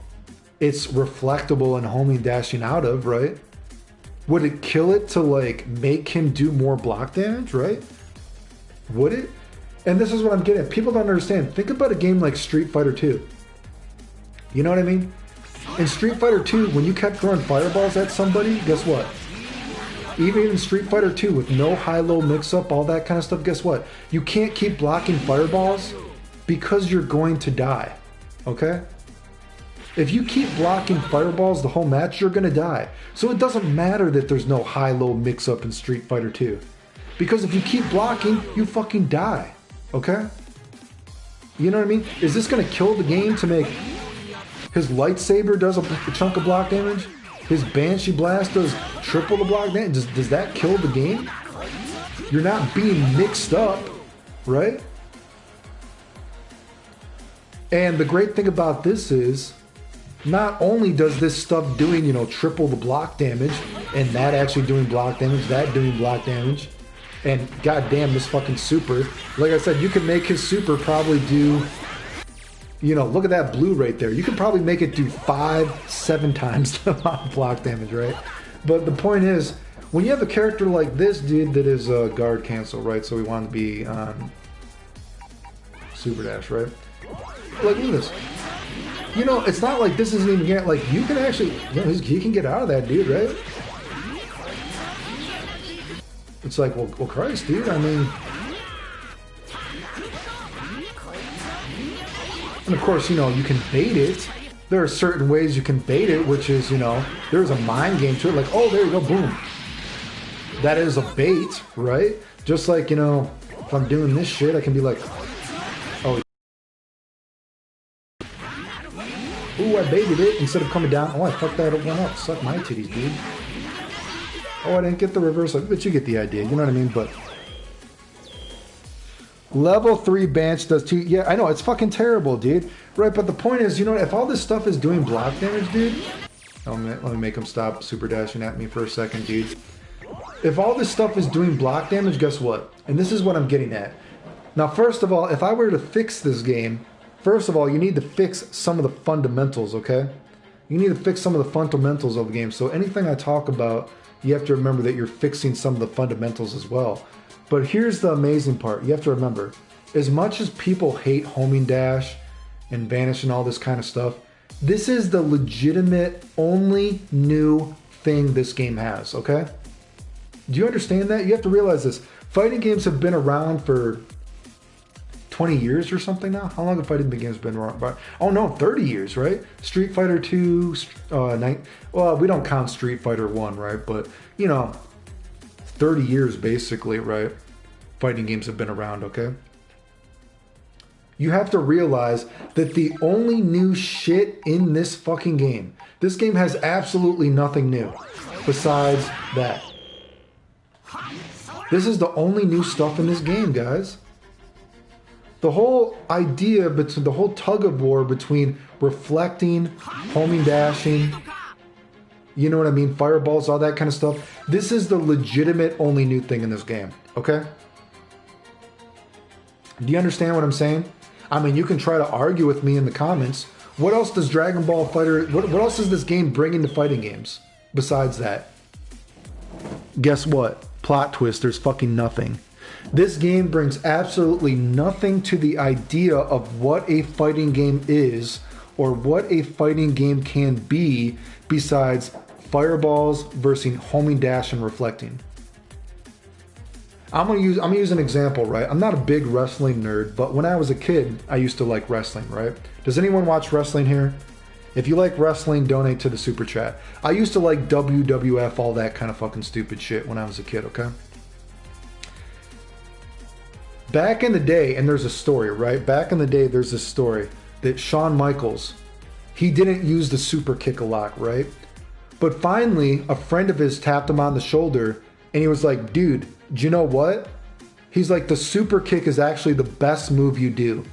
It's reflectable and homing dashing out of, right? Would it kill it to, like, make him do more block damage, right? Would it? And this is what I'm getting at. People don't understand. Think about a game like Street Fighter 2. You know what I mean? In Street Fighter 2, when you kept throwing fireballs at somebody, guess what? Even in Street Fighter 2, with no high-low mix-up, all that kind of stuff, guess what? You can't keep blocking fireballs because you're going to die. Okay? If you keep blocking fireballs the whole match, you're gonna die. So it doesn't matter that there's no high-low mix-up in Street Fighter 2. Because if you keep blocking, you fucking die. Okay? You know what I mean? Is this gonna kill the game to make his lightsaber does a chunk of block damage? His Banshee Blast does triple the block damage? Does that kill the game? You're not being mixed up, right? And the great thing about this is, not only does this stuff doing, you know, triple the block damage, and that actually doing block damage, that doing block damage, and goddamn this fucking super, like I said, you can make his super probably do, you know, look at that blue right there. You can probably make it do 5-7 times the amount of block damage, right? But the point is, when you have a character like this dude that is guard cancel, right? So we want to be on super dash, right? Like, look at this. You know, it's not like this isn't even get, like, you can actually, you know, he can get out of that, dude, right? It's like, well, Christ, dude, I mean. And of course, you know, you can bait it. There are certain ways you can bait it, which is, you know, there's a mind game to it, like, oh, there you go, boom. That is a bait, right? Just like, you know, if I'm doing this shit, I can be like, oh, ooh, I baited it instead of coming down. Oh, I fucked that one up. Suck my titties, dude. Oh, I didn't get the reverse, but you get the idea. You know what I mean? But level 3 Banshee does 2. Yeah, I know, it's fucking terrible, dude. Right, but the point is, you know, if all this stuff is doing block damage, dude. Let me make him stop super dashing at me for a second, dude. If all this stuff is doing block damage, guess what? And this is what I'm getting at. Now, first of all, if I were to fix this game, first of all, you need to fix some of the fundamentals, okay? You need to fix some of the fundamentals of the game. So anything I talk about, you have to remember that you're fixing some of the fundamentals as well. But here's the amazing part. You have to remember, as much as people hate homing dash and vanish and all this kind of stuff, this is the legitimate only new thing this game has, okay? Do you understand that? You have to realize this. Fighting games have been around for 20 years or something now? How long have fighting games been around? Oh no, 30 years, right? Street Fighter 2, well, we don't count Street Fighter 1, right? But, you know, 30 years basically, right? Fighting games have been around, okay? You have to realize that the only new shit in this fucking game, this game has absolutely nothing new besides that. This is the only new stuff in this game, guys. The whole idea, the whole tug of war between reflecting, homing, dashing, you know what I mean, fireballs, all that kind of stuff. This is the legitimate only new thing in this game, okay? Do you understand what I'm saying? I mean, you can try to argue with me in the comments. What else does Dragon Ball Fighter, what else does this game bring into fighting games besides that? Guess what? Plot twist, there's fucking nothing. This game brings absolutely nothing to the idea of what a fighting game is or what a fighting game can be besides fireballs versus homing, dash, and reflecting. I'm gonna use an example, right? I'm not a big wrestling nerd, but when I was a kid, I used to like wrestling, right? Does anyone watch wrestling here? If you like wrestling, donate to the super chat. I used to like WWF, all that kind of fucking stupid shit when I was a kid, okay? Back in the day, and there's a story, right? Back in the day, there's this story that Shawn Michaels, he didn't use the super kick a lot, right? But finally, a friend of his tapped him on the shoulder, and he was like, dude, do you know what? He's like, the super kick is actually the best move you do.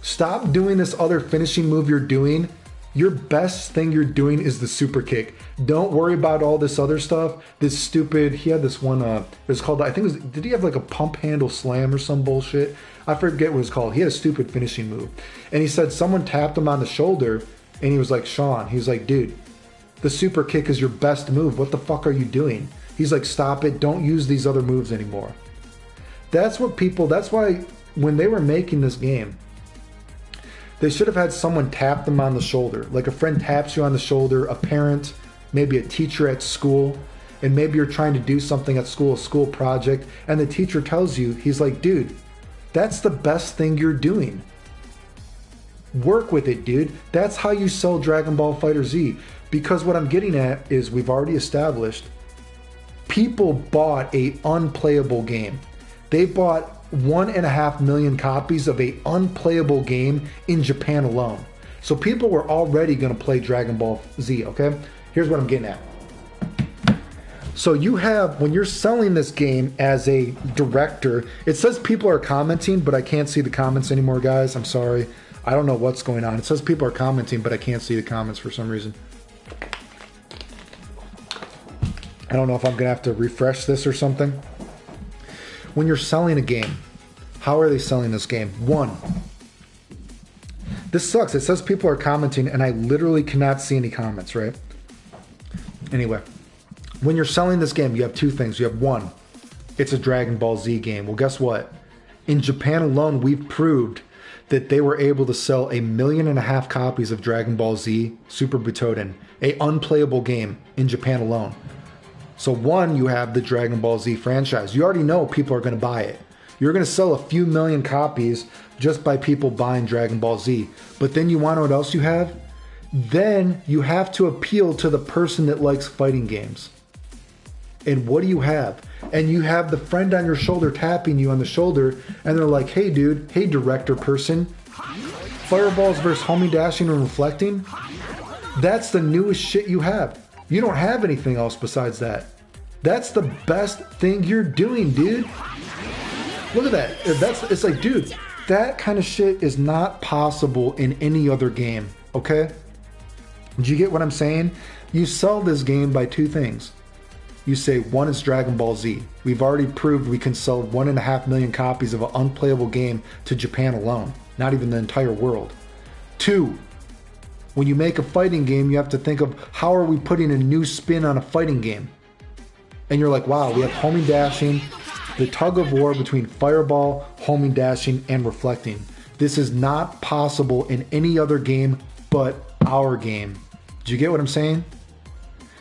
Stop doing this other finishing move you're doing. Your best thing you're doing is the super kick. Don't worry about all this other stuff. This stupid, he had this one, it was called, I think it was, did he have like a pump handle slam or some bullshit? I forget what it was called. He had a stupid finishing move. And he said someone tapped him on the shoulder and he was like, Sean, he's like, dude, the super kick is your best move. What the fuck are you doing? He's like, stop it. Don't use these other moves anymore. That's what people, that's why when they were making this game, they should have had someone tap them on the shoulder. Like a friend taps you on the shoulder, a parent, maybe a teacher at school, and maybe you're trying to do something at school, a school project, and the teacher tells you, he's like, dude, that's the best thing you're doing. Work with it, dude. That's how you sell Dragon Ball FighterZ. Because what I'm getting at is we've already established people bought a unplayable game. They bought 1.5 million copies of a unplayable game in Japan alone. So people were already going to play Dragon Ball Z, okay? Here's what I'm getting at. So you have, when you're selling this game as a director, it says people are commenting, but I can't see the comments anymore, guys. I'm sorry. I don't know what's going on. It says people are commenting, but I can't see the comments for some reason. I don't know if I'm going to have to refresh this or something. When you're selling a game, how are they selling this game? One, this sucks. It says people are commenting, and I literally cannot see any comments, right? Anyway, when you're selling this game, you have two things. You have one, it's a Dragon Ball Z game. Well, guess what? In Japan alone, we've proved that they were able to sell 1.5 million copies of Dragon Ball Z Super Butoden, a unplayable game in Japan alone. So one, you have the Dragon Ball Z franchise. You already know people are going to buy it. You're going to sell a few million copies just by people buying Dragon Ball Z. But then you want to know what else you have? Then you have to appeal to the person that likes fighting games. And what do you have? And you have the friend on your shoulder tapping you on the shoulder, and they're like, hey dude, hey director person, fireballs versus homing dashing and reflecting? That's the newest shit you have. You don't have anything else besides that. That's the best thing you're doing, dude. Look at that. It's like, dude, that kind of shit is not possible in any other game, okay? Do you get what I'm saying? You sell this game by two things. You say, one is Dragon Ball Z. We've already proved we can sell 1.5 million copies of an unplayable game to Japan alone, not even the entire world. Two, when you make a fighting game, you have to think of how are we putting a new spin on a fighting game? And you're like, wow, we have homing dashing, the tug of war between fireball, homing dashing, and reflecting. This is not possible in any other game but our game. Do you get what I'm saying?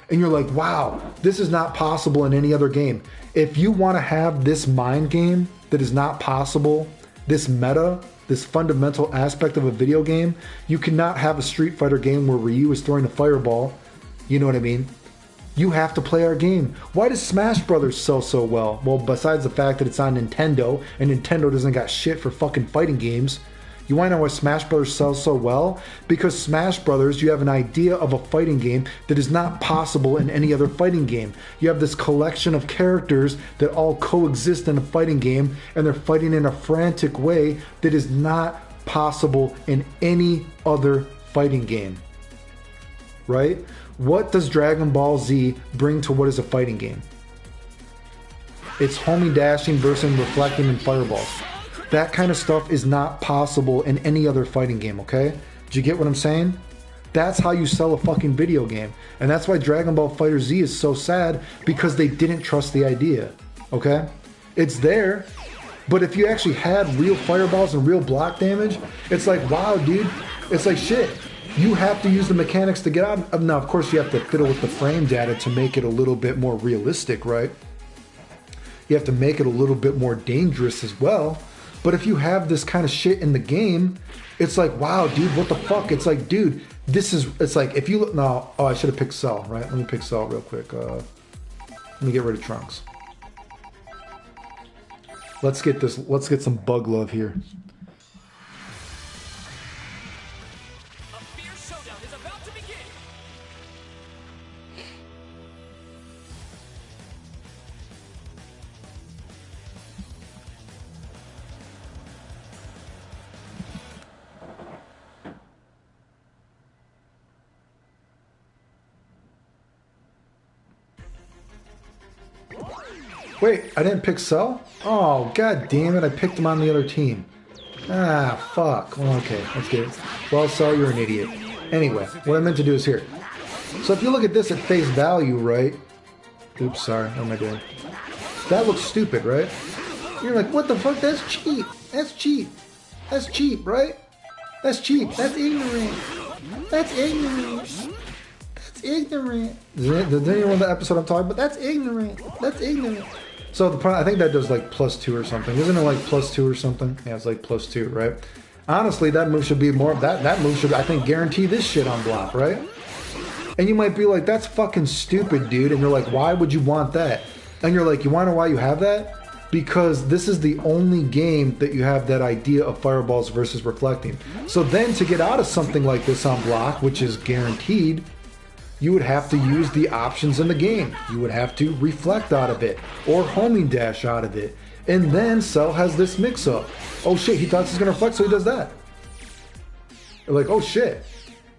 And you're like, wow, this is not possible in any other game. If you want to have this mind game that is not possible, this meta, this fundamental aspect of a video game, you cannot have a Street Fighter game where Ryu is throwing a fireball. You know what I mean? You have to play our game. Why does Smash Brothers sell so well? Well, besides the fact that it's on Nintendo, and Nintendo doesn't got shit for fucking fighting games. You want to know why Smash Brothers sells so well? Because Smash Brothers, you have an idea of a fighting game that is not possible in any other fighting game. You have this collection of characters that all coexist in a fighting game, and they're fighting in a frantic way that is not possible in any other fighting game. Right? What does Dragon Ball Z bring to what is a fighting game? It's homing dashing versus reflecting and fireballs. That kind of stuff is not possible in any other fighting game, okay? Do you get what I'm saying? That's how you sell a fucking video game. And that's why Dragon Ball FighterZ is so sad, because they didn't trust the idea, okay? It's there, but if you actually had real fireballs and real block damage, it's like, wow, dude, it's like shit. You have to use the mechanics to get out of. Now, of course, you have to fiddle with the frame data to make it a little bit more realistic, right? You have to make it a little bit more dangerous as well. But if you have this kind of shit in the game, it's like, wow, dude, what the fuck? It's like, dude, this is, it's like, if you look, no, oh, I should have picked Cell, right? Let me pick Cell real quick. Let me get rid of Trunks. Let's get some bug love here. A fierce showdown is about to begin. Wait, I didn't pick Cell? Oh, god damn it, I picked him on the other team. Ah, fuck. Well, okay, let's get it. Well, Cell, you're an idiot. Anyway, what I meant to do is here. So if you look at this at face value, right? Oops, sorry, what am I doing? That looks stupid, right? You're like, what the fuck? That's cheap. That's cheap. That's cheap, right? That's cheap. That's ignorant. That's ignorant. That's ignorant. Does anyone know the episode I'm talking about? That's ignorant. That's ignorant. So I think that does like +2 or something. Isn't it like +2 or something? Yeah, it's like +2, right? Honestly, that move should be more. That move should, I think, guarantee this shit on block, right? And you might be like, that's fucking stupid, dude. And you're like, why would you want that? And you're like, you want to know why you have that? Because this is the only game that you have that idea of fireballs versus reflecting. So then to get out of something like this on block, which is guaranteed, you would have to use the options in the game. You would have to reflect out of it or homing dash out of it. And then Cell has this mix-up. Oh shit, he thought he's gonna reflect, so he does that. You're like, oh shit.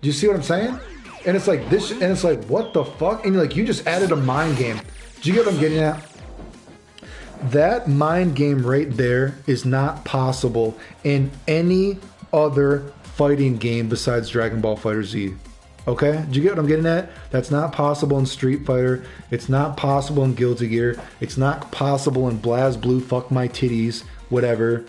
Do you see what I'm saying? And it's like this, and it's like, what the fuck? And you're like, you just added a mind game. Do you get what I'm getting at? That mind game right there is not possible in any other fighting game besides Dragon Ball FighterZ. Okay? Do you get what I'm getting at? That's not possible in Street Fighter. It's not possible in Guilty Gear. It's not possible in BlazBlue, fuck my titties, whatever.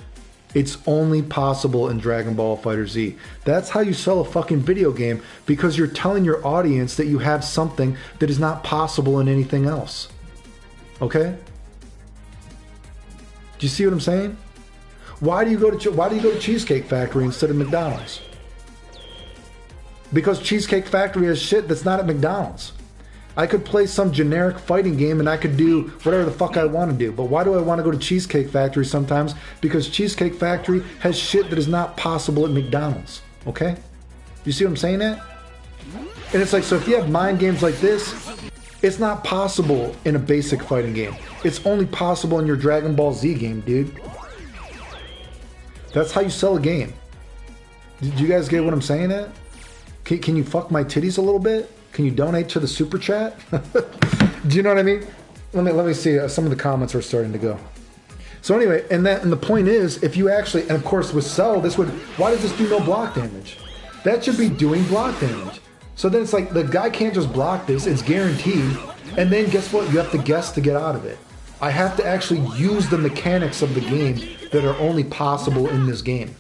It's only possible in Dragon Ball FighterZ. That's how you sell a fucking video game, because you're telling your audience that you have something that is not possible in anything else. Okay? Do you see what I'm saying? Why do you go to Cheesecake Factory instead of McDonald's? Because Cheesecake Factory has shit that's not at McDonald's. I could play some generic fighting game and I could do whatever the fuck I want to do. But why do I want to go to Cheesecake Factory sometimes? Because Cheesecake Factory has shit that is not possible at McDonald's. Okay? You see what I'm saying that? And it's like, so if you have mind games like this, it's not possible in a basic fighting game. It's only possible in your Dragon Ball Z game, dude. That's how you sell a game. Did you guys get what I'm saying at? Can you fuck my titties a little bit? Can you donate to the super chat? Do you know what I mean? Let me see. Some of the comments are starting to go. So anyway, and the point is, if you actually, and of course with Cell, this would, why does this do no block damage? That should be doing block damage. So then it's like, the guy can't just block this, it's guaranteed, and then guess what? You have to guess to get out of it. I have to actually use the mechanics of the game that are only possible in this game.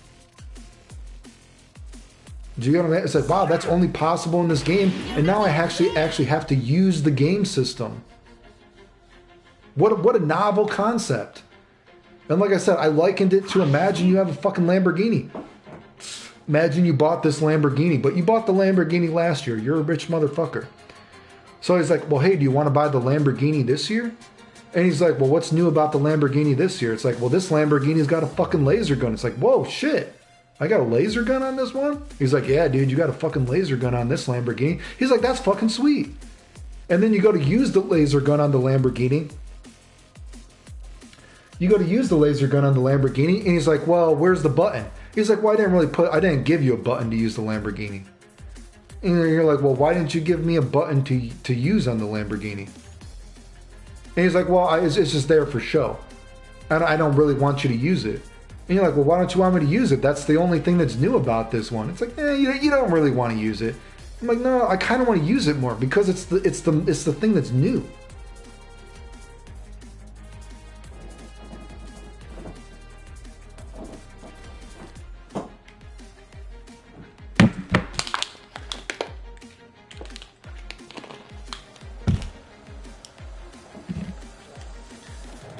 Do you get what I mean? It's like, wow, that's only possible in this game, and now I actually have to use the game system. What a novel concept. And like I said, I likened it to, imagine you have a fucking Lamborghini. Imagine you bought this Lamborghini, but you bought the Lamborghini last year. You're a rich motherfucker. So he's like, well, hey, do you want to buy the Lamborghini this year? And he's like, well, what's new about the Lamborghini this year? It's like, well, this Lamborghini's got a fucking laser gun. It's like, whoa, shit. I got a laser gun on this one? He's like, yeah, dude, you got a fucking laser gun on this Lamborghini. He's like, that's fucking sweet. And then you go to use the laser gun on the Lamborghini. You go to use the laser gun on the Lamborghini, and he's like, well, where's the button? He's like, well, I didn't give you a button to use the Lamborghini. And you're like, well, why didn't you give me a button to use on the Lamborghini? And he's like, well, it's just there for show. And I don't really want you to use it. And you're like, well, why don't you want me to use it? That's the only thing that's new about this one. It's like, you don't really want to use it. I'm like, no, I kind of want to use it more because it's the thing that's new.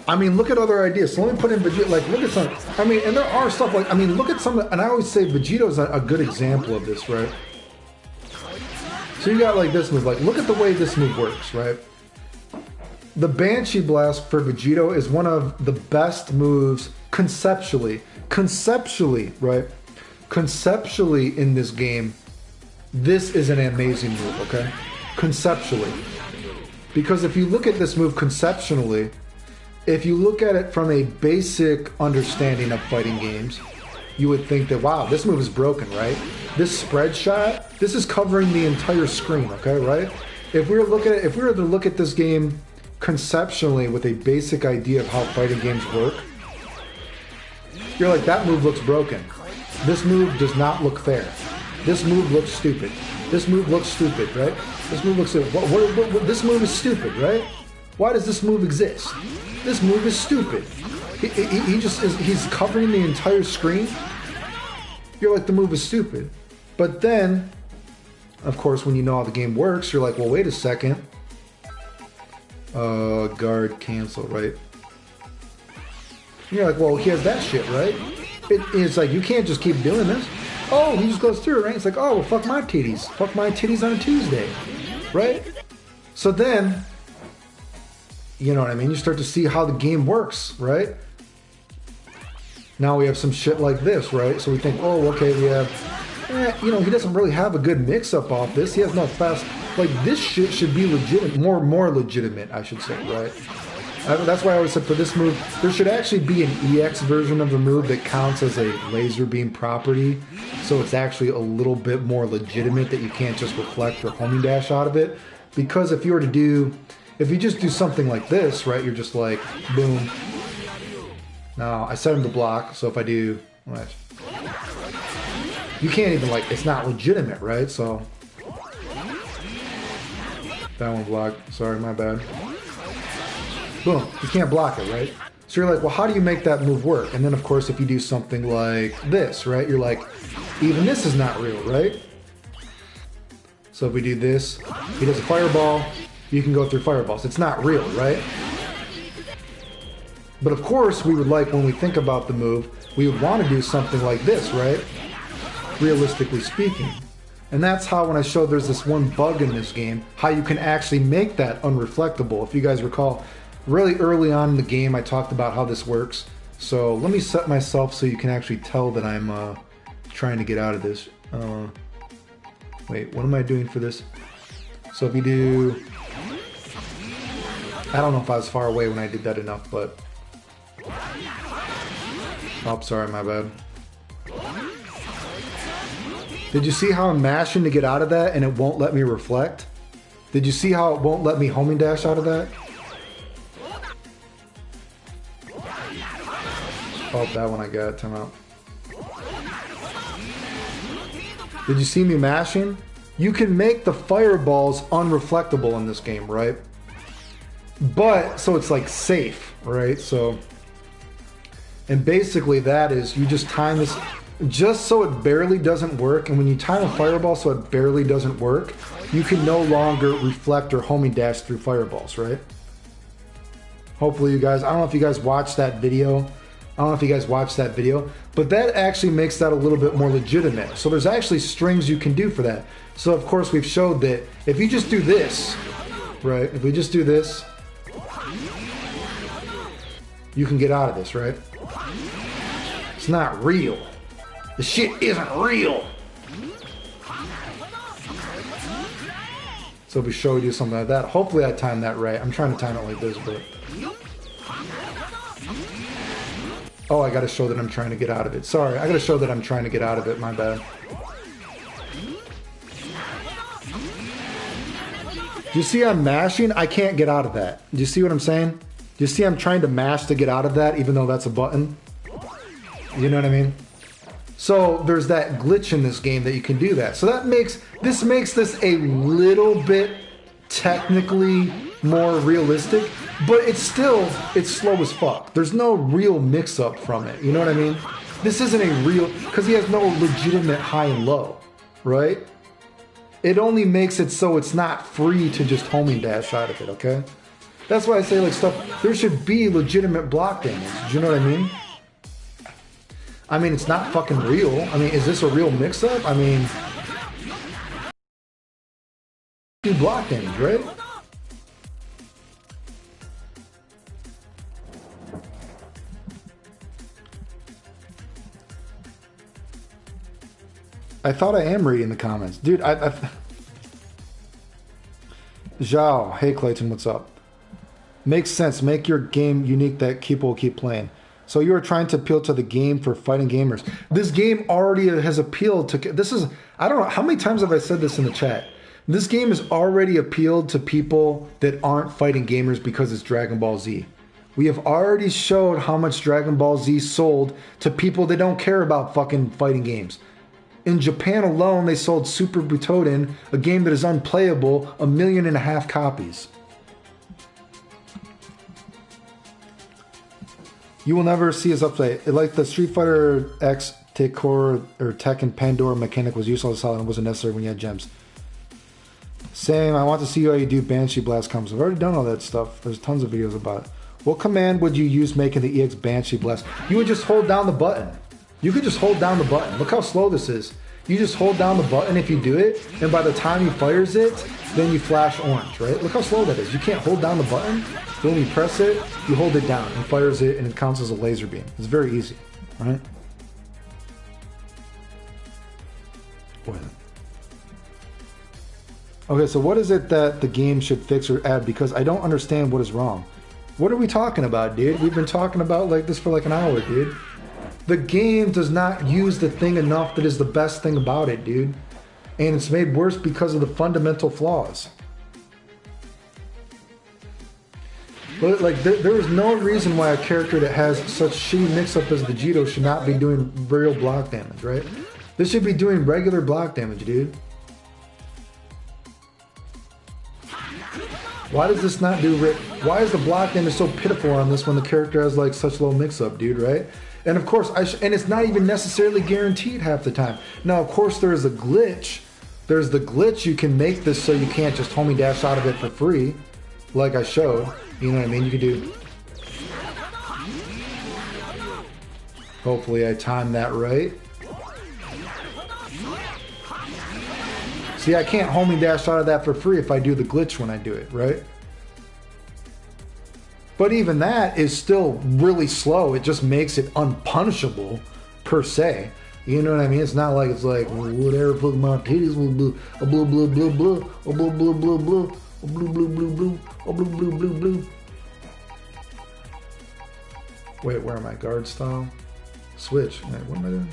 I mean, look at other ideas. So let me put in Vegeta, like, look at some, I mean, and there are stuff like, I mean, look at some, and I always say Vegeto's a good example of this, right? So you got like this move, like, look at the way this move works, right? The Banshee Blast for Vegito is one of the best moves conceptually, right? Conceptually in this game, this is an amazing move, okay? Conceptually. Because if you look at this move conceptually, if you look at it from a basic understanding of fighting games, you would think that, wow, this move is broken, right? This spread shot, this is covering the entire screen, okay, right? If we were to look at this game conceptually with a basic idea of how fighting games work, you're like, that move looks broken. This move does not look fair. This move looks stupid. This move looks stupid, right? This move looks stupid. This move is stupid, right? Why does this move exist? This move is stupid. He's covering the entire screen. You're like, the move is stupid. But then, of course, when you know how the game works, you're like, well, wait a second. Guard cancel, right? And you're like, well, he has that shit, right? It's like, you can't just keep doing this. Oh, he just goes through it, right? It's like, oh, well, fuck my titties. Fuck my titties on a Tuesday, right? So then, you know what I mean? You start to see how the game works, right? Now we have some shit like this, right? So we think, oh, okay, we have, you know, he doesn't really have a good mix-up off this. He has no fast, like, this shit should be legitimate, more legitimate, I should say, right? That's why I always said for this move, there should actually be an EX version of the move that counts as a laser beam property. So it's actually a little bit more legitimate that you can't just reflect or homing dash out of it. Because if you were to do, if you just do something like this, right, you're just like, boom. Now, I set him to block, so if I do, what? You can't even, like, it's not legitimate, right? So, that one blocked. Sorry, my bad. Boom, you can't block it, right? So you're like, well, how do you make that move work? And then, of course, if you do something like this, right? You're like, even this is not real, right? So if we do this, he does a fireball, you can go through fireballs. It's not real, right? But of course, we would like, when we think about the move, we would want to do something like this, right? Realistically speaking. And that's how, when I showed there's this one bug in this game, how you can actually make that unreflectable. If you guys recall, really early on in the game, I talked about how this works. So let me set myself so you can actually tell that I'm trying to get out of this. Wait, what am I doing for this? So if you do... I don't know if I was far away when I did that enough, but... Oh, sorry, my bad. Did you see how I'm mashing to get out of that and it won't let me reflect? Did you see how it won't let me homing dash out of that? Oh, that one I got. Time out. Did you see me mashing? You can make the fireballs unreflectable in this game, right? But, so it's like safe, right? So, and basically that is, you just time this just so it barely doesn't work. And when you time a fireball so it barely doesn't work, you can no longer reflect or homing dash through fireballs, right? Hopefully you guys, I don't know if you guys watched that video. But that actually makes that a little bit more legitimate. So there's actually strings you can do for that. So of course we've showed that if you just do this, right? If we just do this, you can get out of this, right? It's not real. The shit isn't real. So if we show you something like that, hopefully I timed that right. I'm trying to time it like this, but... Oh, I gotta show that I'm trying to get out of it. Sorry, I gotta show that I'm trying to get out of it. My bad. Do you see I'm mashing? I can't get out of that. Do you see what I'm saying? Do you see I'm trying to mash to get out of that even though that's a button? You know what I mean? So there's that glitch in this game that you can do that. So that makes this a little bit technically more realistic, but it's slow as fuck. There's no real mix-up from it. You know what I mean? This isn't a real, because he has no legitimate high and low, right? It only makes it so it's not free to just homing dash out of it, okay? That's why I say, like, stuff, there should be legitimate block damage. Do you know what I mean? I mean, it's not fucking real. I mean, is this a real mix-up? I mean, do block damage, right? I thought I am reading the comments. Dude, Zhao, hey Clayton, what's up? Makes sense. Make your game unique that people will keep playing. So you are trying to appeal to the game for fighting gamers. This game already has appealed to... This is... I don't know. How many times have I said this in the chat? This game has already appealed to people that aren't fighting gamers because it's Dragon Ball Z. We have already showed how much Dragon Ball Z sold to people that don't care about fucking fighting games. In Japan alone, they sold Super Butoden, a game that is unplayable, 1.5 million copies. You will never see us update. Like the Street Fighter X Tekor or Tekken Pandora mechanic was useful as solid and wasn't necessary when you had gems. Same, I want to see how you do Banshee Blast combos. I've already done all that stuff. There's tons of videos about it. What command would you use making the EX Banshee Blast? You would just hold down the button. You could just hold down the button. Look how slow this is. You just hold down the button if you do it, and by the time he fires it, then you flash orange, right? Look how slow that is. You can't hold down the button. Then when you press it, you hold it down and fires it, and it counts as a laser beam. It's very easy, right? Okay, so what is it that the game should fix or add? Because I don't understand what is wrong. What are we talking about, dude? We've been talking about like this for like an hour, dude. The game does not use the thing enough that is the best thing about it, dude. And it's made worse because of the fundamental flaws. But like, there is no reason why a character that has such shitty mix-up as Vegito should not be doing real block damage, right? This should be doing regular block damage, dude. Why does this not do... Why is the block damage so pitiful on this when the character has like such low mix-up, dude, right? And of course, and it's not even necessarily guaranteed half the time. Now, of course, there's a glitch. There's the glitch you can make this so you can't just homie dash out of it for free, like I showed. You know what I mean? You could do... Hopefully I timed that right. See, I can't homie dash out of that for free if I do the glitch when I do it, right? But even that is still really slow. It just makes it unpunishable, per se. You know what I mean? It's not like it's like, whatever, put my titties will blue, a blue, blue, blue, blue, a blue, blue, blue, blue, a blue, blue, blue, blue, a blue, blue, blue, blue. Wait, where am I? Guard style? Switch. Wait, what am I doing?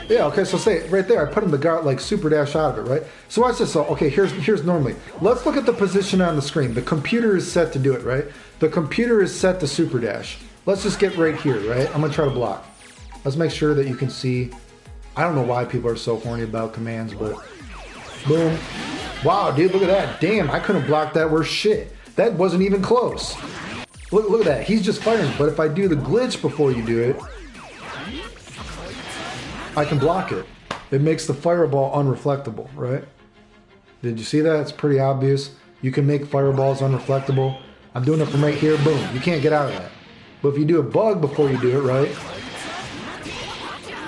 Yeah, okay, so say right there, I put him the guard like super dash out of it, right? So watch this. So okay, here's normally. Let's look at the position on the screen. The computer is set to do it, right? The computer is set to super dash. Let's just get right here, right? I'm gonna try to block. Let's make sure that you can see. I don't know why people are so horny about commands, but boom. Wow, dude, look at that. Damn, I couldn't block that worth shit. That wasn't even close. Look at that. He's just firing. But if I do the glitch before you do it, I can block it. It makes the fireball unreflectable, right? Did you see that? It's pretty obvious. You can make fireballs unreflectable. I'm doing it from right here, boom. You can't get out of that. But if you do a bug before you do it, right?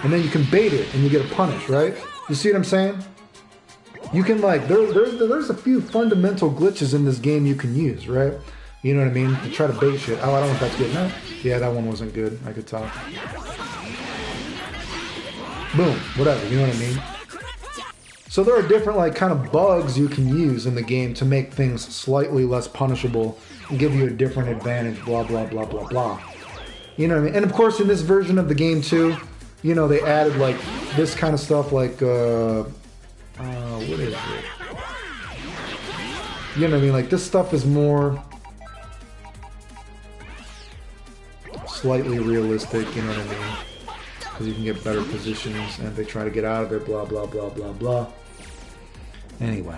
And then you can bait it and you get a punish, right? You see what I'm saying? You can like, there's a few fundamental glitches in this game you can use, right? You know what I mean? To try to bait shit. Oh, I don't know if that's good. No? Yeah, that one wasn't good. I could tell. Boom, whatever, you know what I mean? So there are different like kind of bugs you can use in the game to make things slightly less punishable and give you a different advantage, blah, blah, blah, blah, blah. You know what I mean? And of course in this version of the game too, you know, they added like this kind of stuff like, what is it? You know what I mean? Like this stuff is more slightly realistic, you know what I mean? Because you can get better positions, and if they try to get out of it, blah, blah, blah, blah, blah. Anyway.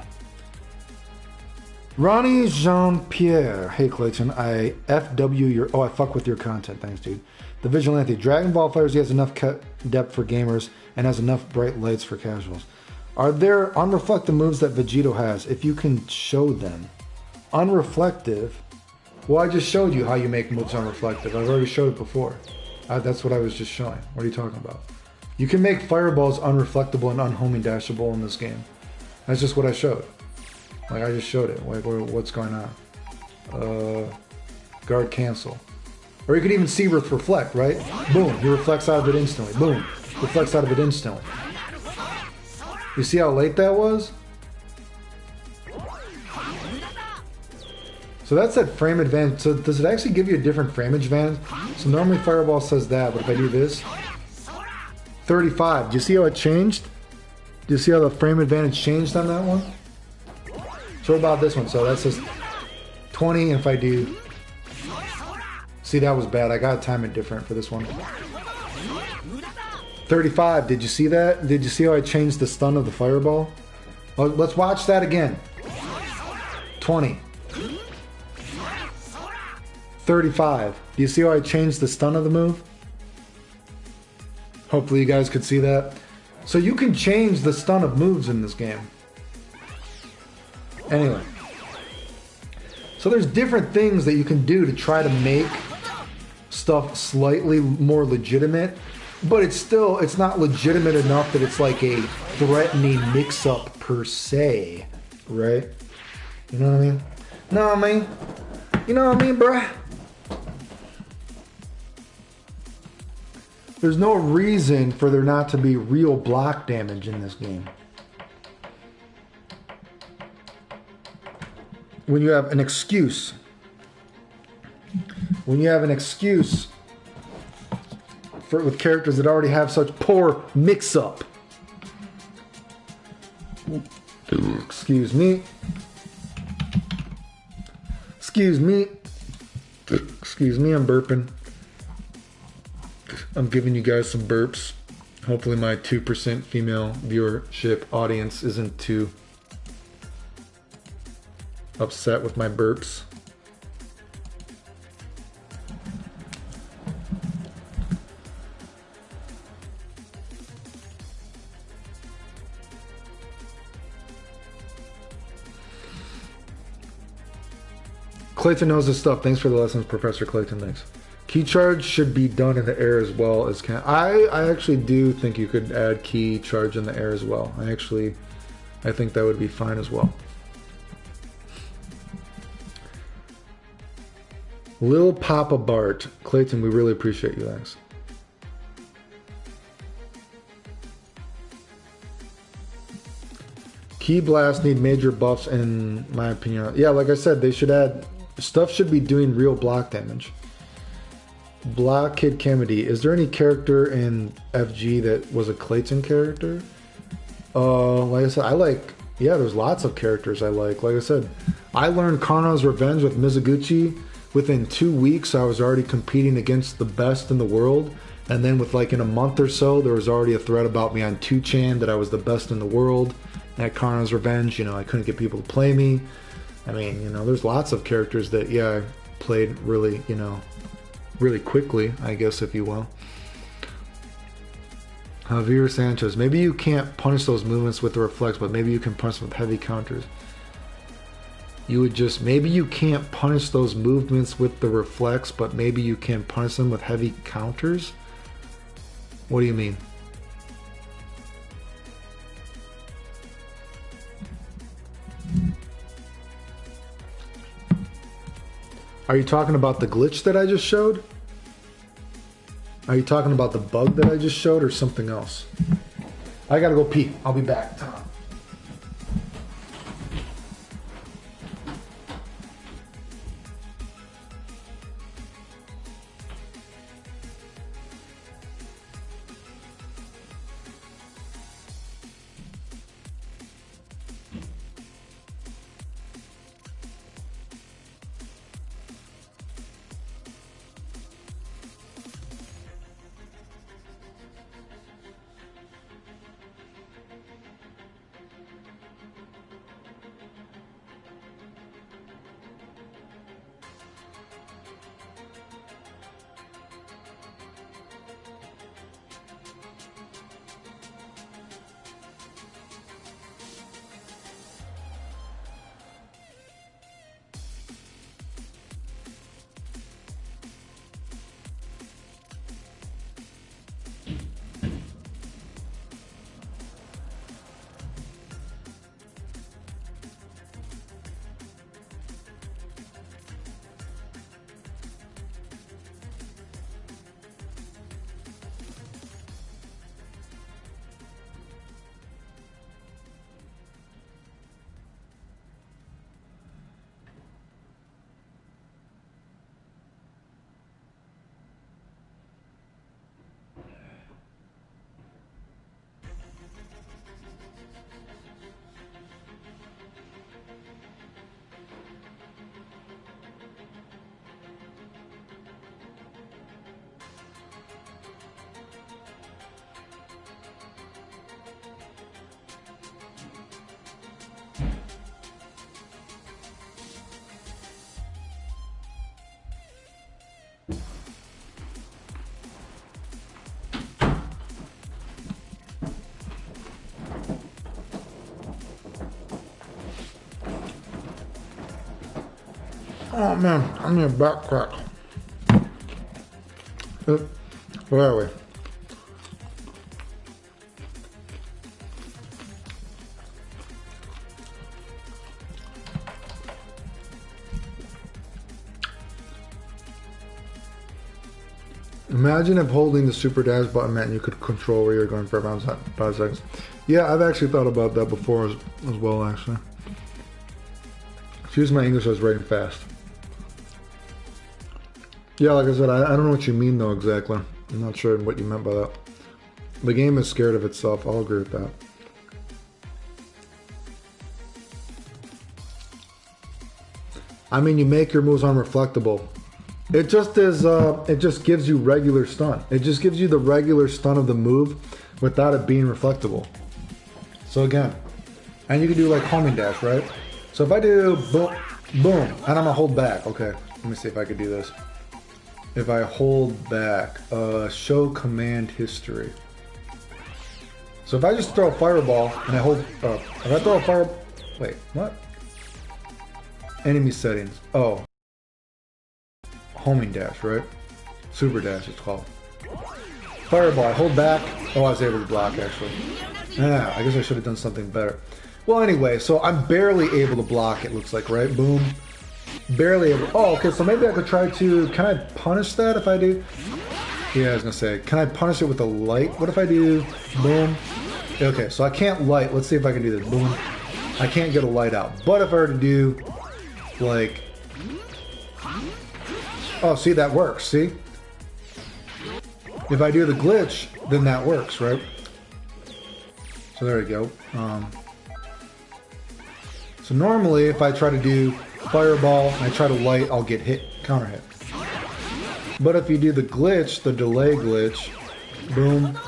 Ronnie Jean-Pierre. Hey, Clayton, I FW your... Oh, I fuck with your content. Thanks, dude. The Vigilante. Dragon Ball FighterZ has enough depth for gamers and has enough bright lights for casuals. Are there unreflective moves that Vegito has? If you can show them. Unreflective? Well, I just showed you how you make moves unreflective. I've already showed it before. That's what I was just showing. What are you talking about? You can make fireballs unreflectable and unhoming dashable in this game. That's just what I showed. Like, I just showed it. Like, what's going on? Guard cancel. Or you could even see with reflect, right? Boom, he reflects out of it instantly. Boom, reflects out of it instantly. You see how late that was? So that's that frame advantage. So does it actually give you a different frame advantage? So normally Fireball says that, but if I do this, 35. Do you see how it changed? Do you see how the frame advantage changed on that one? So what about this one? So that says 20, and if I do... See, that was bad. I gotta time it different for this one. 35. Did you see that? Did you see how I changed the stun of the Fireball? Well, let's watch that again. 20. 35. Do you see how I changed the stun of the move? Hopefully you guys could see that. So you can change the stun of moves in this game. Anyway. So there's different things that you can do to try to make stuff slightly more legitimate, but it's not legitimate enough that it's like a threatening mix-up per se, right? You know what I mean? Know what I mean? You know what I mean, bruh? There's no reason for there not to be real block damage in this game. When you have an excuse. When you have an excuse with characters that already have such poor mix-up. Excuse me. Excuse me. Excuse me, I'm burping. I'm giving you guys some burps. Hopefully my 2% female viewership audience isn't too upset with my burps. Clayton knows his stuff. Thanks for the lessons, Professor Clayton. Thanks. Key charge should be done in the air as well as can. I actually do think you could add key charge in the air as well. I think that would be fine as well. Lil Papa Bart. Clayton, we really appreciate you. Thanks. Key blasts need major buffs in my opinion. Yeah, like I said, they should add... Stuff should be doing real block damage. Block Kid Kennedy. Is there any character in FG that was a Clayton character? Like I said, yeah, there's lots of characters I like. Like I said, I learned Karna's Revenge with Mizuguchi. Within 2 weeks, I was already competing against the best in the world. And then in a month or so, there was already a thread about me on 2chan that I was the best in the world at Karna's Revenge. I couldn't get people to play me. I mean, there's lots of characters that, yeah, I played really, really quickly, I guess, if you will. Javier Sanchez. Maybe you can't punish those movements with the reflex, but maybe you can punish them with heavy counters. Maybe you can't punish those movements with the reflex, but maybe you can punish them with heavy counters? What do you mean? Are you talking about the glitch that I just showed? Are you talking about the bug that I just showed or something else? I gotta go pee. I'll be back. Oh man, I need a back crack. Where are we? Imagine if holding the super dash button meant you could control where you're going for around 5 seconds. Yeah, I've actually thought about that before as well, actually. Excuse my English, I was writing fast. Yeah, like I said, I don't know what you mean though exactly. I'm not sure what you meant by that. The game is scared of itself, I'll agree with that. I mean, you make your moves unreflectable. It just is, it just gives you regular stun. It just gives you the regular stun of the move without it being reflectable. So again, and you can do like homing dash, right? So if I do boom, boom, and I'm gonna hold back. Okay, let me see if I could do this. If I hold back, show command history. So if I just throw a fireball and I hold, if I throw a fire, wait, what? Enemy settings, oh. Homing dash, right? Super dash, it's called. Fireball, I hold back. Oh, I was able to block, actually. Yeah, I guess I should have done something better. Well, anyway, so I'm barely able to block, it looks like, right? Boom. Barely able. Oh, okay, so maybe I could try to... Can I punish that if I do... Yeah, I was going to say, can I punish it with a light? What if I do... Boom. Okay, so I can't light. Let's see if I can do this. Boom. I can't get a light out. But if I were to do, like... Oh, see, that works, see? If I do the glitch, then that works, right? So there we go. So normally, if I try to do fireball and I try to light, I'll get hit, counter hit. But if you do the glitch, the delay glitch, boom.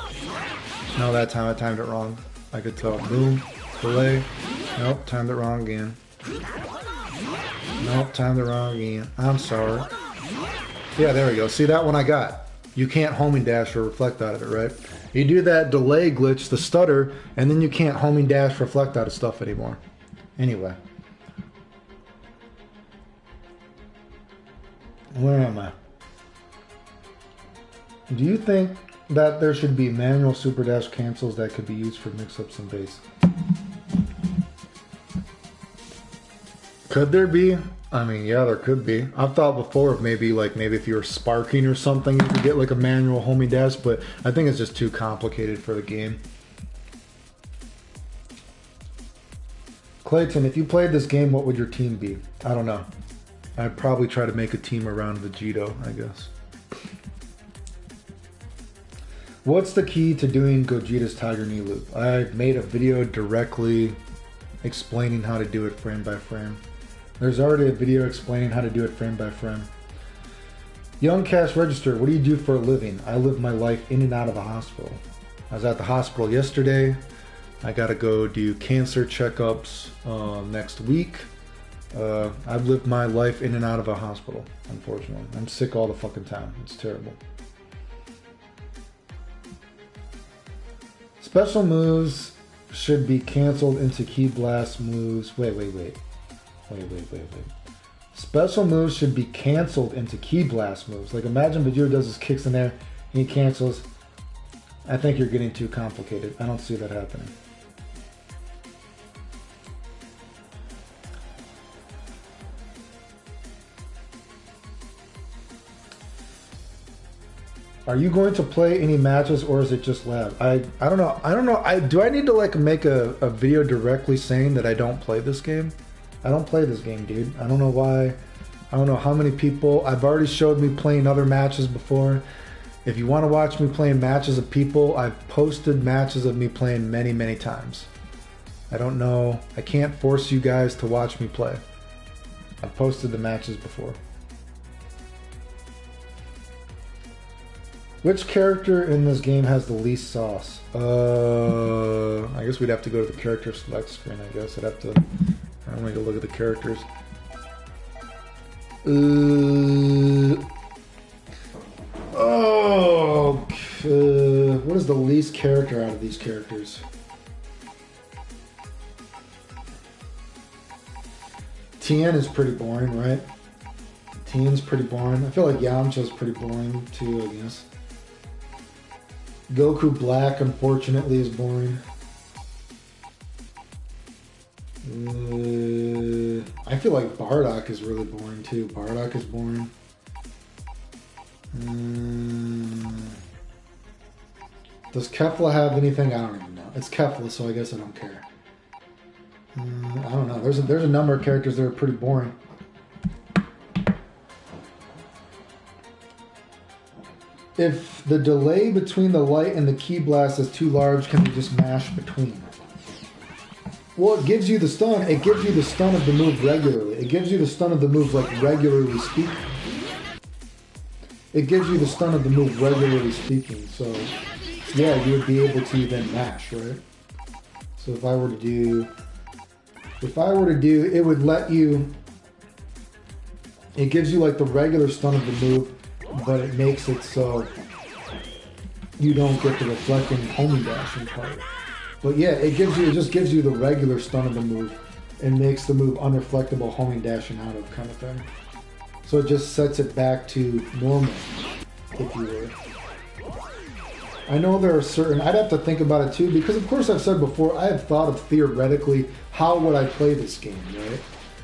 No, that time I timed it wrong. I could tell. Boom, delay. Nope, timed it wrong again. Nope, timed it wrong again. I'm sorry. Yeah, there we go. See, that one I got. You can't homing dash or reflect out of it, right? You do that delay glitch, the stutter, and then you can't homing dash, reflect out of stuff anymore. Anyway. Where am I? Do you think that there should be manual super dash cancels that could be used for mix-ups and base? Could there be? I mean, yeah, there could be. I've thought before of maybe if you were sparking or something, you could get like a manual homing dash, but I think it's just too complicated for the game. Clayton, if you played this game, what would your team be? I don't know. I'd probably try to make a team around Vegito, I guess. What's the key to doing Gogeta's Tiger Knee loop? I've made a video directly explaining how to do it frame by frame. There's already a video explaining how to do it frame by frame. Young Cash Register, what do you do for a living? I live my life in and out of a hospital. I was at the hospital yesterday. I gotta go do cancer checkups next week. I've lived my life in and out of a hospital, unfortunately. I'm sick all the fucking time. It's terrible. Special moves should be canceled into key blast moves. Wait. Special moves should be canceled into key blast moves. Like imagine Vegeta does his kicks in there and he cancels. I think you're getting too complicated. I don't see that happening. Are you going to play any matches or is it just lab? I don't know. Do I need to like make a video directly saying that I don't play this game? I don't play this game, dude. I don't know why. I don't know how many people. I've already showed me playing other matches before. If you want to watch me playing matches of people, I've posted matches of me playing many, many times. I don't know. I can't force you guys to watch me play. I've posted the matches before. Which character in this game has the least sauce? I guess we'd have to go to the character select screen, I guess. I'd have to... I'm going to go look at the characters. What is the least character out of these characters? Tien is pretty boring, right? Tien's pretty boring. I feel like Yamcha's pretty boring too, I guess. Goku Black, unfortunately, is boring. I feel like Bardock is really boring too. Bardock is boring. Does Kefla have anything? I don't even know. It's Kefla, so I guess I don't care. I don't know. There's a number of characters that are pretty boring. If the delay between the light and the key blast is too large, can we just mash between? Well, it gives you the stun. It gives you the stun of the move regularly. It gives you the stun of the move, like, regularly speaking. It gives you the stun of the move regularly speaking. So, yeah, you would be able to then mash, right? So if I were to do, it would let you, it gives you, like, the regular stun of the move, but it makes it so you don't get the reflecting homing dashing part. But yeah, it just gives you the regular stun of the move and makes the move unreflectable homing dashing out of kind of thing. So it just sets it back to normal, if you will. I know there are certain, I'd have to think about it too, because of course I've said before, I have thought of theoretically, how would I play this game, right?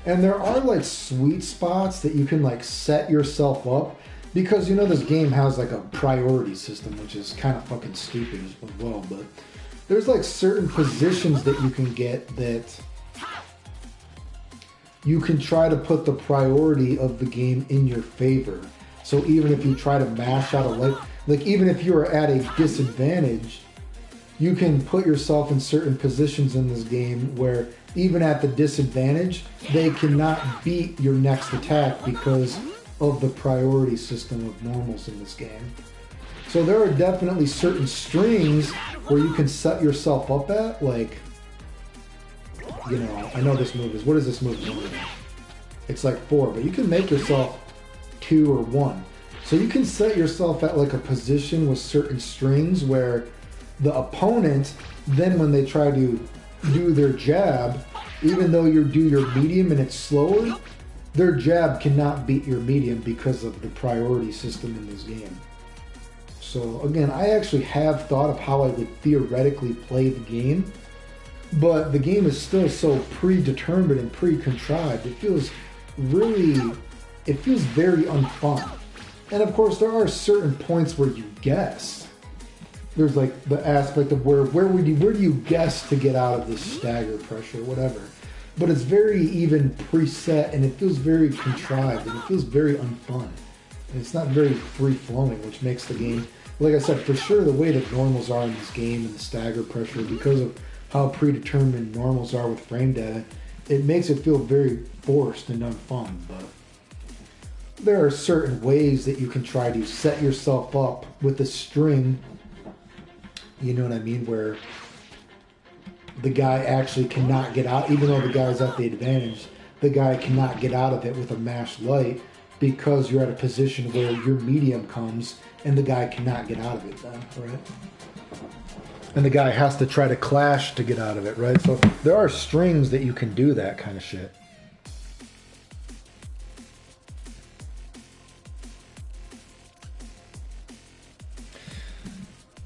And there are like sweet spots that you can like set yourself up, because you know this game has like a priority system, which is kind of fucking stupid as well, but there's like certain positions that you can get that you can try to put the priority of the game in your favor. So even if you try to mash out a light, like even if you are at a disadvantage, you can put yourself in certain positions in this game where even at the disadvantage, they cannot beat your next attack because of the priority system of normals in this game. So there are definitely certain strings where you can set yourself up at, like, you know, I know this move is, what is this move? It's like 4, but you can make yourself 2 or 1. So you can set yourself at like a position with certain strings where the opponent, then when they try to do their jab, even though you do your medium and it's slower, their jab cannot beat your medium because of the priority system in this game. So again, I actually have thought of how I would theoretically play the game, but the game is still so predetermined and pre-contrived. It feels very unfun. And of course, there are certain points where you guess. There's like the aspect of where do you guess to get out of this stagger pressure, whatever. But it's very even preset, and it feels very contrived, and it feels very unfun. And it's not very free-flowing, which makes the game, like I said, for sure the way that normals are in this game and the stagger pressure, because of how predetermined normals are with frame data, it makes it feel very forced and unfun. But there are certain ways that you can try to set yourself up with a string, you know what I mean, where the guy actually cannot get out, even though the guy's at the advantage, the guy cannot get out of it with a mashed light because you're at a position where your medium comes and the guy cannot get out of it then, right? And the guy has to try to clash to get out of it, right? So there are strings that you can do that kind of shit.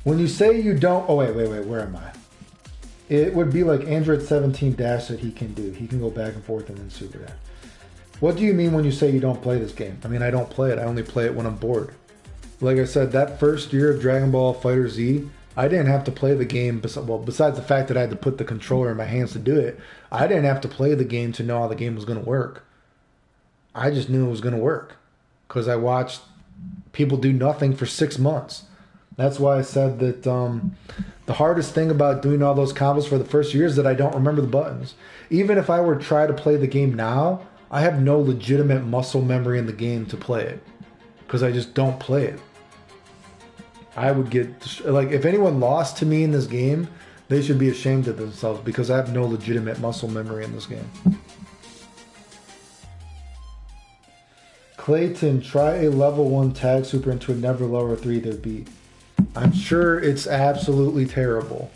When you say you don't, oh wait, where am I? It would be like Android 17 dash that he can do. He can go back and forth and then super dash. What do you mean when you say you don't play this game? I mean, I don't play it. I only play it when I'm bored. Like I said, that first year of Dragon Ball FighterZ, I didn't have to play the game. Well, besides the fact that I had to put the controller in my hands to do it, I didn't have to play the game to know how the game was going to work. I just knew it was going to work because I watched people do nothing for 6 months. That's why I said that the hardest thing about doing all those combos for the first year is that I don't remember the buttons. Even if I were to try to play the game now, I have no legitimate muscle memory in the game to play it because I just don't play it. I would get, like, if anyone lost to me in this game, they should be ashamed of themselves because I have no legitimate muscle memory in this game. Clayton, try a level 1 tag super into a never lower 3 to beat. I'm sure it's absolutely terrible.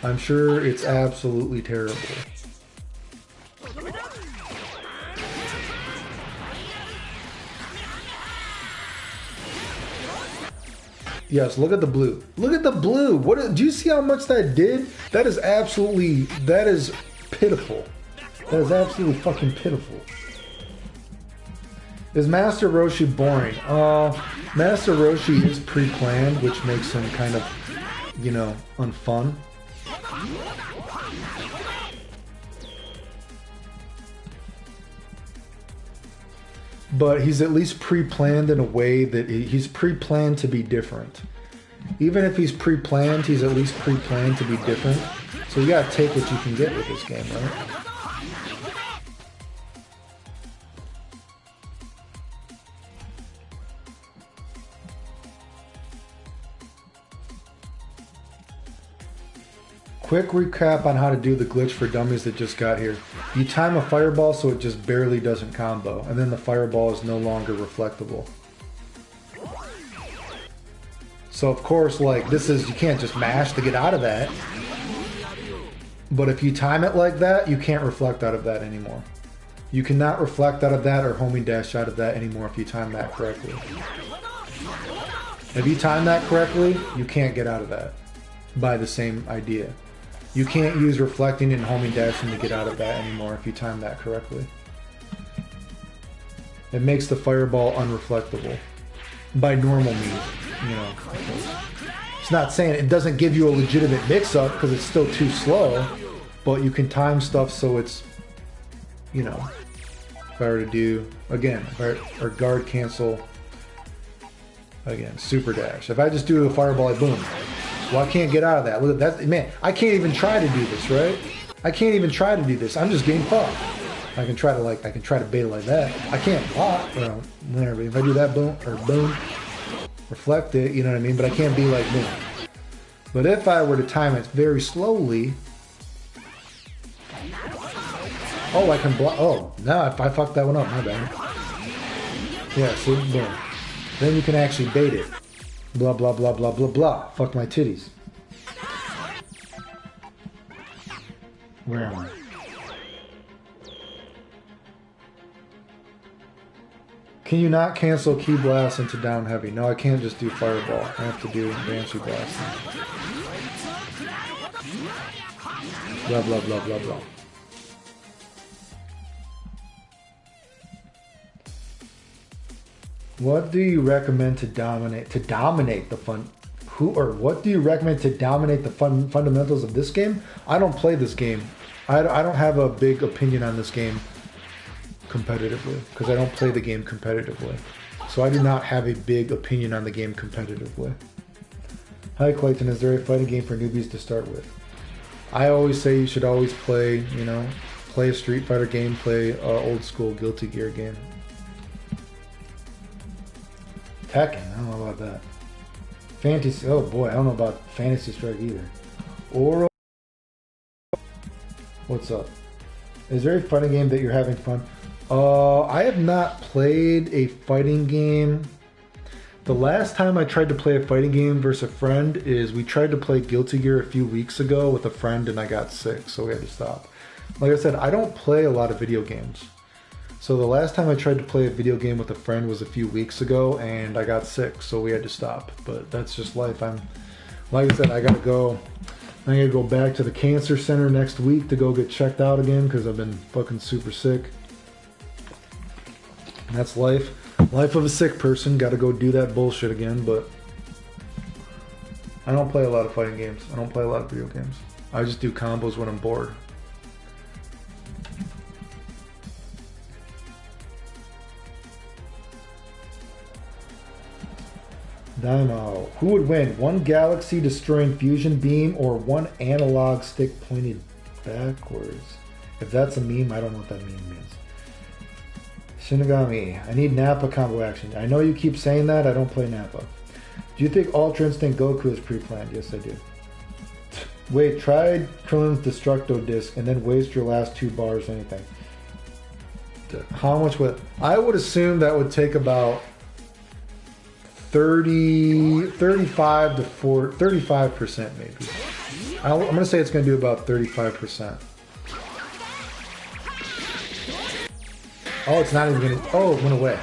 I'm sure it's absolutely terrible. Yes, look at the blue. Look at the blue. Do you see how much that did? That is absolutely, that is pitiful. That is absolutely fucking pitiful. Is Master Roshi boring? Master Roshi is pre-planned, which makes him kind of, you know, unfun. But he's at least pre-planned in a way that he's pre-planned to be different. Even if he's pre-planned, he's at least pre-planned to be different. So you gotta take what you can get with this game, right? Quick recap on how to do the glitch for dummies that just got here. You time a fireball so it just barely doesn't combo, and then the fireball is no longer reflectable. So of course, like, this is, you can't just mash to get out of that. But if you time it like that, you can't reflect out of that anymore. You cannot reflect out of that or homing dash out of that anymore if you time that correctly. If you time that correctly, you can't get out of that by the same idea. You can't use reflecting and homing dashing to get out of that anymore if you time that correctly. It makes the fireball unreflectable by normal means, you know. It's not saying it doesn't give you a legitimate mix-up because it's still too slow, but you can time stuff so it's, you know, if I were to do, again, or guard cancel, again, super dash. If I just do a fireball, like boom. Well, I can't get out of that. Look at that, man. I can't even try to do this, right? I can't even try to do this. I'm just getting fucked. I can try to bait it like that. I can't block, you know, whatever. If I do that, boom, or boom, reflect it, you know what I mean? But I can't be like boom. But if I were to time it very slowly, oh, I can block. Oh, no, if I fucked that one up, my bad. Yeah, see, boom. Then you can actually bait it. Blah, blah, blah, blah, blah, blah. Fuck my titties. Where am I? Can you not cancel Key Blast into down heavy? No, I can't just do Fireball. I have to do Banshee Blast. Blah, blah, blah, blah, blah. What do you recommend to dominate the fun? What do you recommend to dominate the fundamentals of this game? I don't play this game. I don't have a big opinion on this game competitively because I don't play the game competitively. So I do not have a big opinion on the game competitively. Hi Clayton, is there a fighting game for newbies to start with? I always say you should always play, you know, play a Street Fighter game, play an old school Guilty Gear game. Tekken, I don't know about that. Fantasy, oh boy, I don't know about Fantasy Strike either. Oral, what's up? Is there a fighting game that you're having fun? I have not played a fighting game. The last time I tried to play a fighting game versus a friend is we tried to play Guilty Gear a few weeks ago with a friend and I got sick, so we had to stop. Like I said, I don't play a lot of video games. So the last time I tried to play a video game with a friend was a few weeks ago and I got sick, so we had to stop. But that's just life. Like I said, I gotta go back to the cancer center next week to go get checked out again because I've been fucking super sick. And that's life. Life of a sick person. Gotta go do that bullshit again, but I don't play a lot of fighting games. I don't play a lot of video games. I just do combos when I'm bored. Dynamo. Who would win? One galaxy destroying fusion beam or one analog stick pointed backwards? If that's a meme, I don't know what that meme means. Shinigami. I need Nappa combo action. I know you keep saying that. I don't play Nappa. Do you think Ultra Instinct Goku is pre-planned? Yes, I do. Wait, try Krillin's Destructo Disc and then waste your last 2 bars or anything. How much would... I would assume that would take about 35 to 35% maybe. I'm going to say it's going to do about 35%. Oh, it's not even going to... Oh, it went away.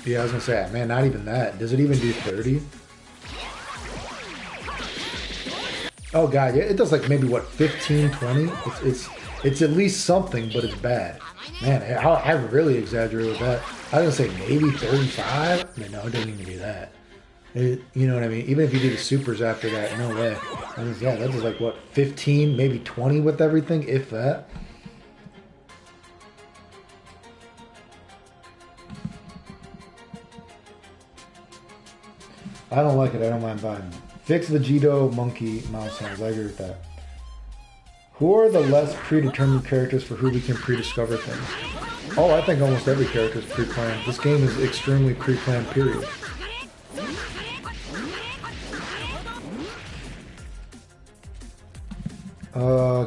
Yeah, I was gonna say, man, not even that. Does it even do 30? Oh god, yeah, it does like maybe what, 15, 20? It's at least something, but it's bad. Man, I really exaggerate with that. I was gonna say maybe 35. I mean, no, it doesn't even do that. You know what I mean? Even if you do the supers after that, no way. Yeah, that does like what, 15, maybe 20 with everything, if that. I don't like it. I don't mind buying it. Fix the Jido monkey mouse hands. I agree with that. Who are the less predetermined characters for who we can pre-discover things? Oh, I think almost every character is pre-planned. This game is extremely pre-planned, period.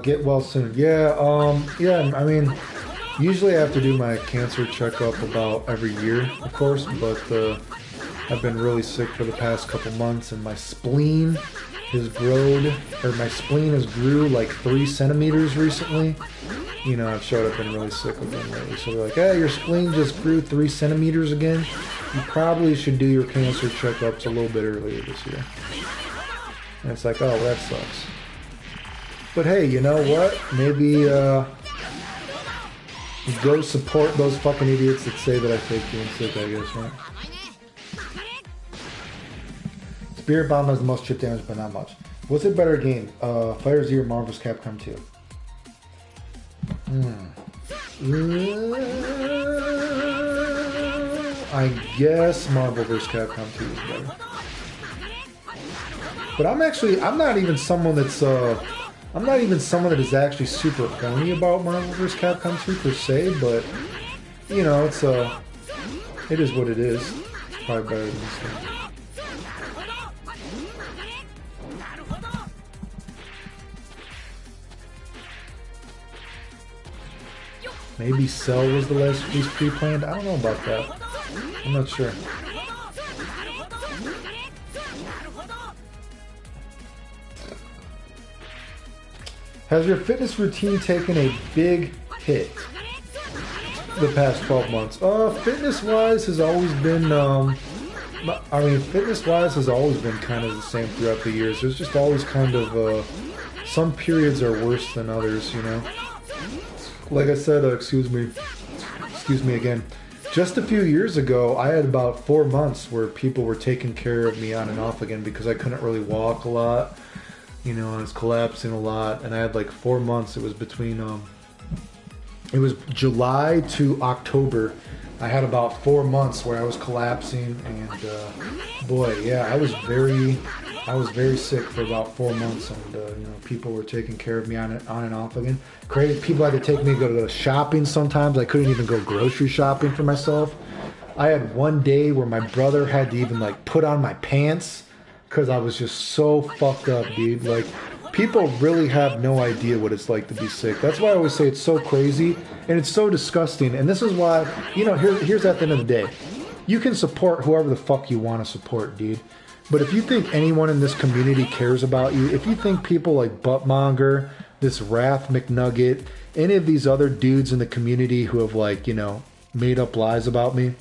Get well soon. Yeah, yeah, I mean, usually I have to do my cancer checkup about every year, of course, but I've been really sick for the past couple months, and my spleen has grown, or my spleen has grew like 3 centimeters recently. You know, I've showed up and really sick again lately. So they're like, hey, your spleen just grew 3 centimeters again. You probably should do your cancer checkups a little bit earlier this year. And it's like, oh, that sucks. But hey, you know what? Maybe go support those fucking idiots that say that I fake being sick, I guess, right? Spirit Bomb has the most chip damage, but not much. What's a better game? FighterZ or Marvel vs. Capcom 2? I guess Marvel vs. Capcom 2 is better. But I'm not even someone that's I'm not even someone that is actually super horny about Marvel vs. Capcom 2 per se, but you know, it is what it is. It's probably better than this game. Maybe Cell was the last piece pre-planned. I don't know about that. I'm not sure. Has your fitness routine taken a big hit the past 12 months? Fitness-wise has always been, fitness-wise has always been kind of the same throughout the years. There's just always kind of, some periods are worse than others, you know? Like I said, excuse me again. Just a few years ago, I had about 4 months where people were taking care of me on and off again because I couldn't really walk a lot. You know, I was collapsing a lot, and I had like 4 months. It was between, it was July to October. I had about 4 months where I was collapsing, and boy, yeah, I was very sick for about 4 months, and you know, people were taking care of me on and off again. Crazy, people had to take me to go to shopping sometimes. I couldn't even go grocery shopping for myself. I had one day where my brother had to even like put on my pants because I was just so fucked up, dude. Like, people really have no idea what it's like to be sick. That's why I always say it's so crazy and it's so disgusting. And this is why, you know, here's at the end of the day. You can support whoever the fuck you want to support, dude. But if you think anyone in this community cares about you, if you think people like Buttmonger, this Wrath McNugget, any of these other dudes in the community who have, like, you know, made up lies about me,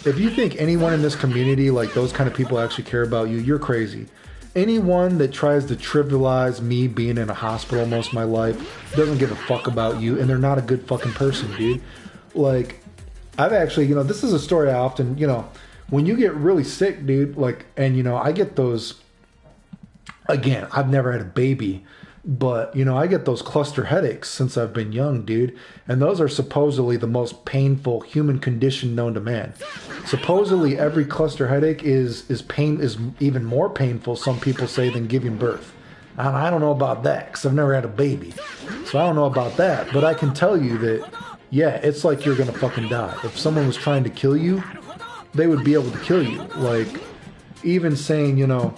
if you think anyone in this community, like those kind of people actually care about you, you're crazy. Anyone that tries to trivialize me being in a hospital most of my life doesn't give a fuck about you, and they're not a good fucking person, dude. Like, I've actually, you know, this is a story I often, you know, when you get really sick, dude, like, and, you know, I get those, again, I've never had a baby, but, you know, I get those cluster headaches since I've been young, dude. And those are supposedly the most painful human condition known to man. Supposedly every cluster headache is even more painful, some people say, than giving birth. And I don't know about that because I've never had a baby. So I don't know about that. But I can tell you that, yeah, it's like you're going to fucking die. If someone was trying to kill you, they would be able to kill you. Like, even saying, you know,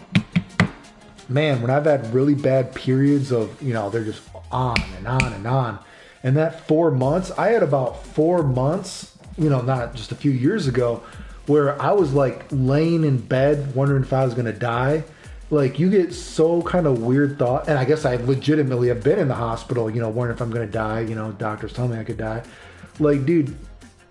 man, when I've had really bad periods of, you know, they're just on and on and on. And that 4 months, I had about 4 months, you know, not just a few years ago, where I was like laying in bed wondering if I was going to die. Like, you get so kind of weird thought. And I guess I legitimately have been in the hospital, you know, wondering if I'm going to die. You know, doctors tell me I could die. Like, dude,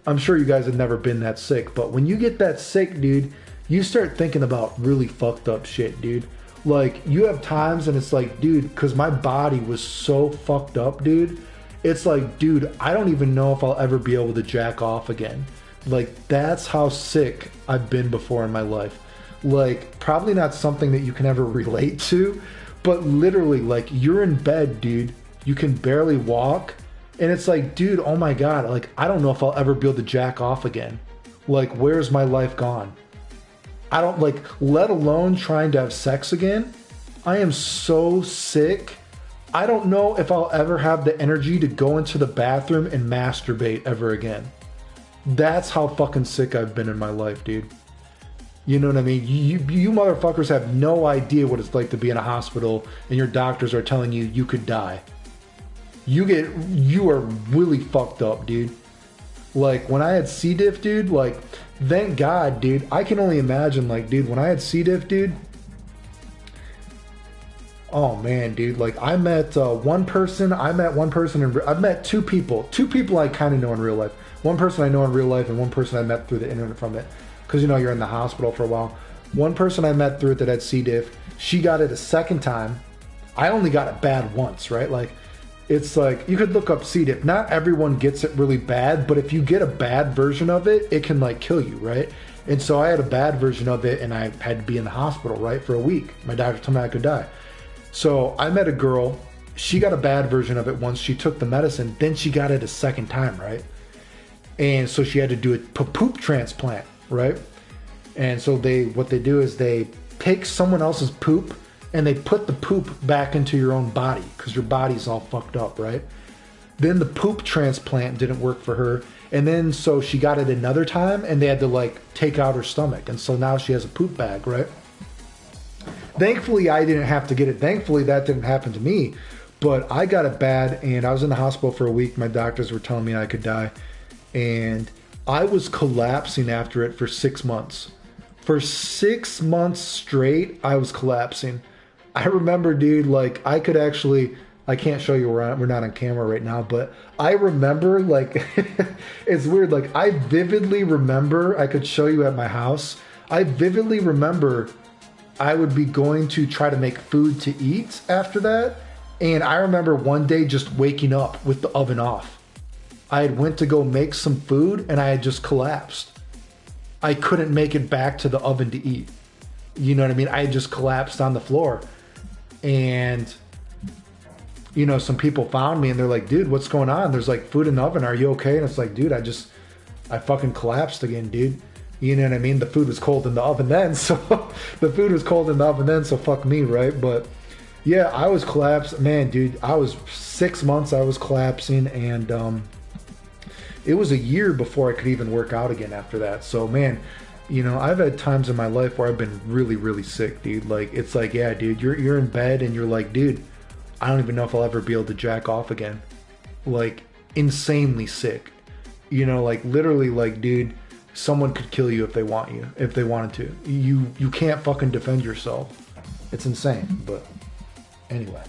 I'm sure you guys have never been that sick, but when you get that sick, dude, you start thinking about really fucked up shit, dude. Like, you have times and it's like, dude, because my body was so fucked up, dude. It's like, dude, I don't even know if I'll ever be able to jack off again. Like, that's how sick I've been before in my life. Like, probably not something that you can ever relate to, but literally, like, you're in bed, dude. You can barely walk. And it's like, dude, oh my God, like, I don't know if I'll ever be able to jack off again. Like, where's my life gone? I don't, like, let alone trying to have sex again. I am so sick. I don't know if I'll ever have the energy to go into the bathroom and masturbate ever again. That's how fucking sick I've been in my life, dude. You know what I mean? You motherfuckers have no idea what it's like to be in a hospital and your doctors are telling you you could die. You are really fucked up, dude. Like, when I had C. diff, dude, like, thank God, dude. I can only imagine, like, dude, when I had C. diff, dude. Oh, man, dude. Like, I met one person. I've met two people. Two people I kind of know in real life. One person I know in real life and one person I met through the internet from it. Because, you know, you're in the hospital for a while. One person I met through it that had C. diff. She got it a second time. I only got it bad once, right? Like, it's like, you could look up C. diff. Not everyone gets it really bad, but if you get a bad version of it, it can, like, kill you, right? And so I had a bad version of it, and I had to be in the hospital, right, for a week. My doctor told me I could die. So I met a girl. She got a bad version of it once. She took the medicine. Then she got it a second time, right? And so she had to do a poop transplant, right? And so what they do is they take someone else's poop and they put the poop back into your own body because your body's all fucked up, right? Then the poop transplant didn't work for her. And then so she got it another time and they had to, like, take out her stomach. And so now she has a poop bag, right? Thankfully, I didn't have to get it. Thankfully, that didn't happen to me. But I got it bad and I was in the hospital for a week. My doctors were telling me I could die. And I was collapsing after it for 6 months. For 6 months straight, I was collapsing. I remember, dude, like, I could actually, I can't show you we're not on camera right now, but I remember, like, it's weird. Like, I vividly remember, I could show you at my house. I vividly remember I would be going to try to make food to eat after that. And I remember one day just waking up with the oven off. I had went to go make some food and I had just collapsed. I couldn't make it back to the oven to eat. You know what I mean? I had just collapsed on the floor. And, you know, some people found me and they're like, dude, what's going on? There's, like, food in the oven. Are you okay? And it's like, dude, I fucking collapsed again, dude. You know what I mean? The food was cold in the oven then. So the food was cold in the oven then. So fuck me, right? But yeah, I was collapsed. Man, dude, I was 6 months I was collapsing. And, it was a year before I could even work out again after that. So, man, you know, I've had times in my life where I've been really, really sick, dude. Like, it's like, yeah, dude, you're in bed and you're like, dude, I don't even know if I'll ever be able to jack off again. Like, insanely sick. You know, like, literally, like, dude, someone could kill you if they wanted to. You can't fucking defend yourself. It's insane. But anyway,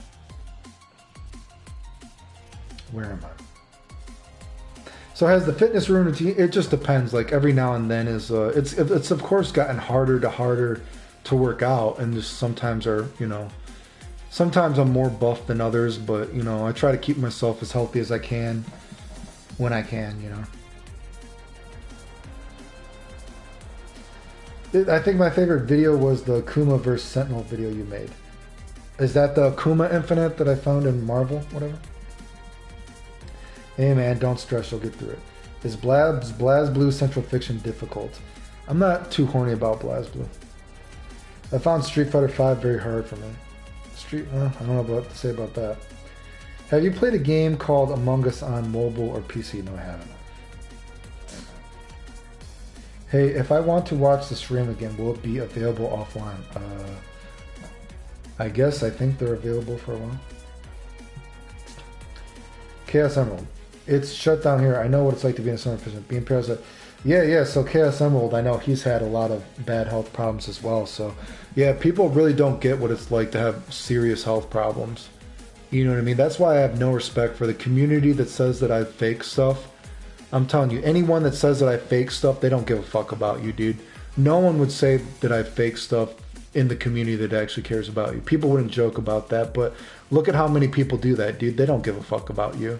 where am I? So has the fitness routine, it just depends. Like, every now and then is, it's of course gotten harder to work out, and just sometimes I'm more buff than others, but, you know, I try to keep myself as healthy as I can when I can, you know. I think my favorite video was the Kuma vs. Sentinel video you made. Is that the Kuma Infinite that I found in Marvel, whatever? Hey man, don't stress, you'll get through it. Is BlazBlue Central Fiction difficult? I'm not too horny about BlazBlue. I found Street Fighter V very hard for me. I don't know what to say about that. Have you played a game called Among Us on mobile or PC? No, I haven't. Hey, if I want to watch the stream again, will it be available offline? I think they're available for a while. Chaos Emerald. It's shut down here. I know what it's like to be in a summer prison. Being parasite. Yeah. So Chaos Emerald, I know he's had a lot of bad health problems as well. So yeah, people really don't get what it's like to have serious health problems. You know what I mean? That's why I have no respect for the community that says that I fake stuff. I'm telling you, anyone that says that I fake stuff, they don't give a fuck about you, dude. No one would say that I fake stuff in the community that actually cares about you. People wouldn't joke about that, but look at how many people do that, dude. They don't give a fuck about you.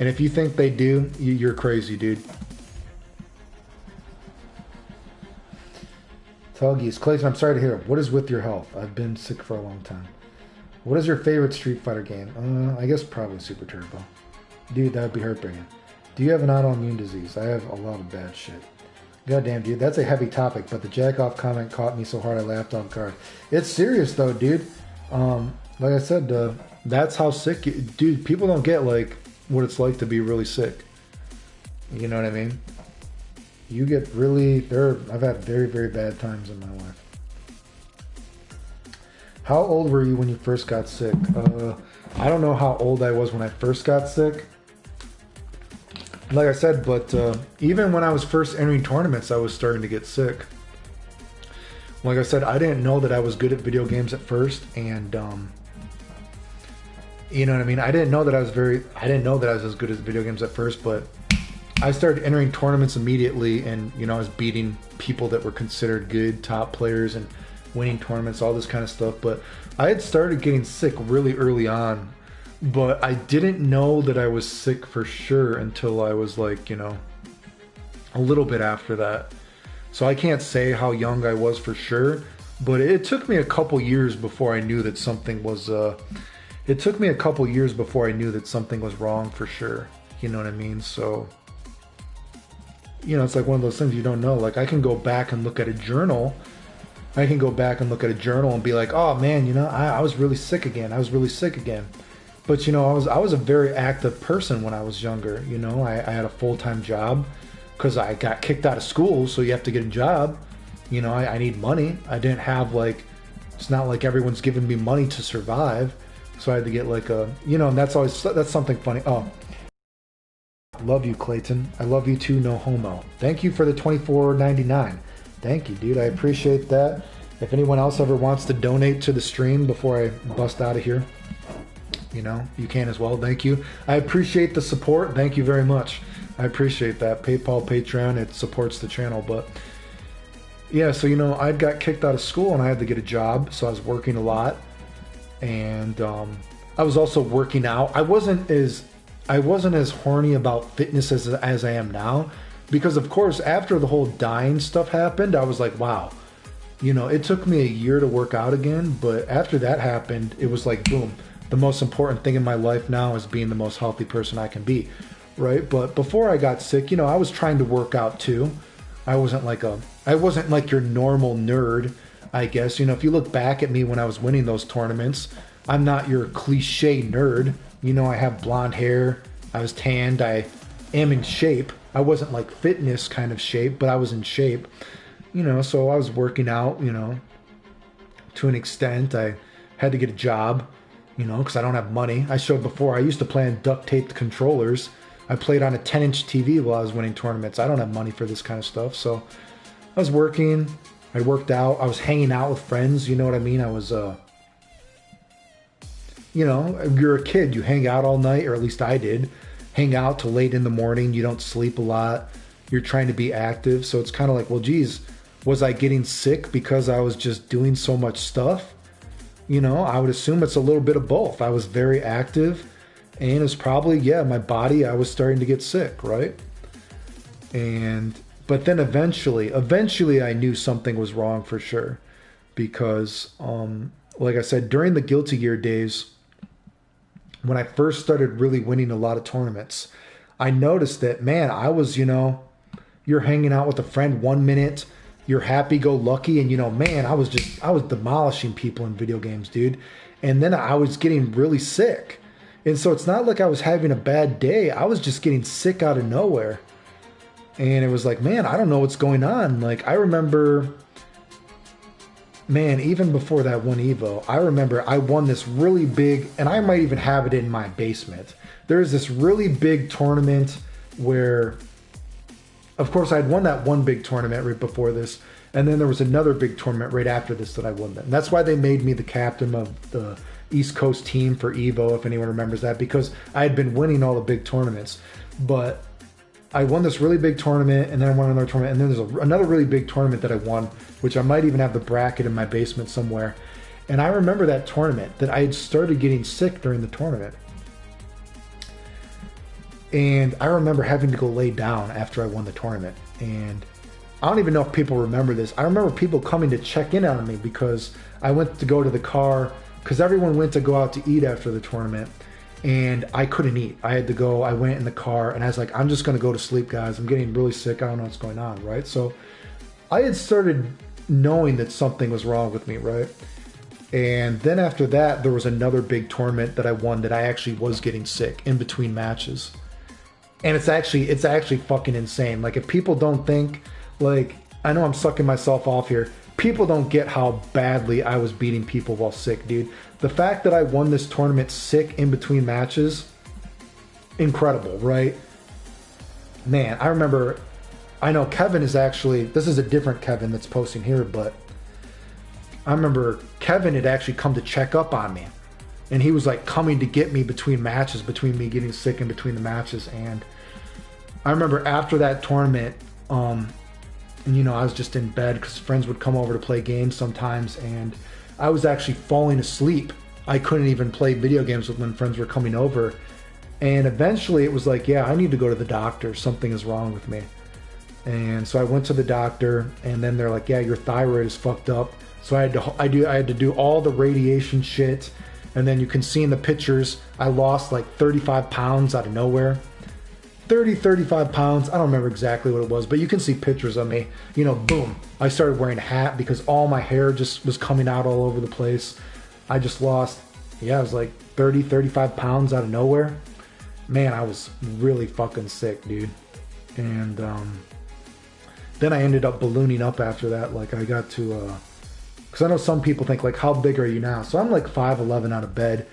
And if you think they do, you're crazy, dude. Tuggies. Clayton, I'm sorry to hear. What is with your health? I've been sick for a long time. What is your favorite Street Fighter game? I guess probably Super Turbo. Dude, that would be heartbreaking. Do you have an autoimmune disease? I have a lot of bad shit. Goddamn, dude, that's a heavy topic, but the jack-off comment caught me so hard I laughed on guard. It's serious, though, dude. Like I said, that's how sick... Dude, people don't get, like, what it's like to be really sick. You know what I mean? You get really... I've had very, very bad times in my life. How old were you when you first got sick? I don't know how old I was when I first got sick. Like I said, but even when I was first entering tournaments, I was starting to get sick. Like I said, I didn't know that I was good at video games at first, and you know what I mean? I didn't know that I was as good at video games at first, but I started entering tournaments immediately, and you know, I was beating people that were considered good top players and winning tournaments, all this kind of stuff. But I had started getting sick really early on. But I didn't know that I was sick for sure until I was like, you know, a little bit after that. So I can't say how young I was for sure, but it took me a couple years before I knew that something was, it took me a couple years before I knew that something was wrong for sure. You know what I mean? So, you know, it's like one of those things you don't know. Like I can go back and look at a journal. I can go back and look at a journal and be like, oh man, you know, I was really sick again. I was really sick again. But, you know, I was a very active person when I was younger. You know, I had a full-time job because I got kicked out of school, so you have to get a job. You know, I need money. I didn't have, like, it's not like everyone's giving me money to survive. So I had to get, like, a, you know, and that's something funny. Oh, love you, Clayton. I love you too, no homo. Thank you for the $24.99. Thank you, dude. I appreciate that. If anyone else ever wants to donate to the stream before I bust out of here, you know, you can as well. Thank you. I appreciate the support. Thank you very much. I appreciate that. PayPal, Patreon, it supports the channel. But yeah, so, you know, I got kicked out of school and I had to get a job. So I was working a lot. And I was also working out. I wasn't as horny about fitness as I am now. Because, of course, after the whole dying stuff happened, I was like, wow. You know, it took me a year to work out again. But after that happened, it was like, boom. The most important thing in my life now is being the most healthy person I can be, right? But before I got sick, you know, I was trying to work out too. I wasn't like your normal nerd, I guess. You know, if you look back at me when I was winning those tournaments, I'm not your cliche nerd. You know, I have blonde hair. I was tanned. I am in shape. I wasn't like fitness kind of shape, but I was in shape. You know, so I was working out, you know, to an extent. I had to get a job. You know, because I don't have money. I showed before, I used to play on duct-taped controllers. I played on a 10-inch TV while I was winning tournaments. I don't have money for this kind of stuff. So I was working. I worked out. I was hanging out with friends. You know what I mean? I was, you know, you're a kid. You hang out all night, or at least I did. Hang out till late in the morning. You don't sleep a lot. You're trying to be active. So it's kind of like, well, geez, was I getting sick because I was just doing so much stuff? You know, I would assume it's a little bit of both. I was very active, and it's probably, yeah, my body, I was starting to get sick, right? But then eventually I knew something was wrong for sure. Because, like I said, during the Guilty Gear days, when I first started really winning a lot of tournaments, I noticed that, man, I was, you know, you're hanging out with a friend 1 minute, you're happy-go-lucky, and, you know, man, I was demolishing people in video games, dude. And then I was getting really sick. And so it's not like I was having a bad day. I was just getting sick out of nowhere. And it was like, man, I don't know what's going on. Like, I remember, man, even before that one Evo, I remember I won this really big, and I might even have it in my basement. There's this really big tournament where, of course, I had won that one big tournament right before this, and then there was another big tournament right after this that I won. And that's why they made me the captain of the East Coast team for Evo, if anyone remembers that, because I had been winning all the big tournaments. But I won this really big tournament, and then I won another tournament, and then there's another really big tournament that I won, which I might even have the bracket in my basement somewhere. And I remember that tournament, that I had started getting sick during the tournament. And I remember having to go lay down after I won the tournament. And I don't even know if people remember this. I remember people coming to check in on me because I went to go to the car, because everyone went to go out to eat after the tournament. And I couldn't eat. I had to go. I went in the car, and I was like, I'm just going to go to sleep, guys. I'm getting really sick. I don't know what's going on, right? So I had started knowing that something was wrong with me, right? And then after that, there was another big tournament that I won that I actually was getting sick in between matches. And it's actually fucking insane. Like, if people don't think, like, I know I'm sucking myself off here. People don't get how badly I was beating people while sick, dude. The fact that I won this tournament sick in between matches, incredible, right? Man, I remember, I know Kevin is actually, this is a different Kevin that's posting here, but I remember Kevin had actually come to check up on me. And he was like coming to get me between matches, between me getting sick in between the matches. And I remember after that tournament, and you know, I was just in bed because friends would come over to play games sometimes, and I was actually falling asleep. I couldn't even play video games when friends were coming over. And eventually it was like, yeah, I need to go to the doctor. Something is wrong with me. And so I went to the doctor, and then they're like, yeah, your thyroid is fucked up. So I had to do all the radiation shit. And then you can see in the pictures, I lost like 35 pounds out of nowhere. 35 pounds. I don't remember exactly what it was, but you can see pictures of me. You know, boom. I started wearing a hat because all my hair just was coming out all over the place. I just lost, yeah, it was like 35 pounds out of nowhere. Man, I was really fucking sick, dude. And then I ended up ballooning up after that. Like, I got to, because I know some people think, like, how big are you now? So I'm like 5'11" out of bed,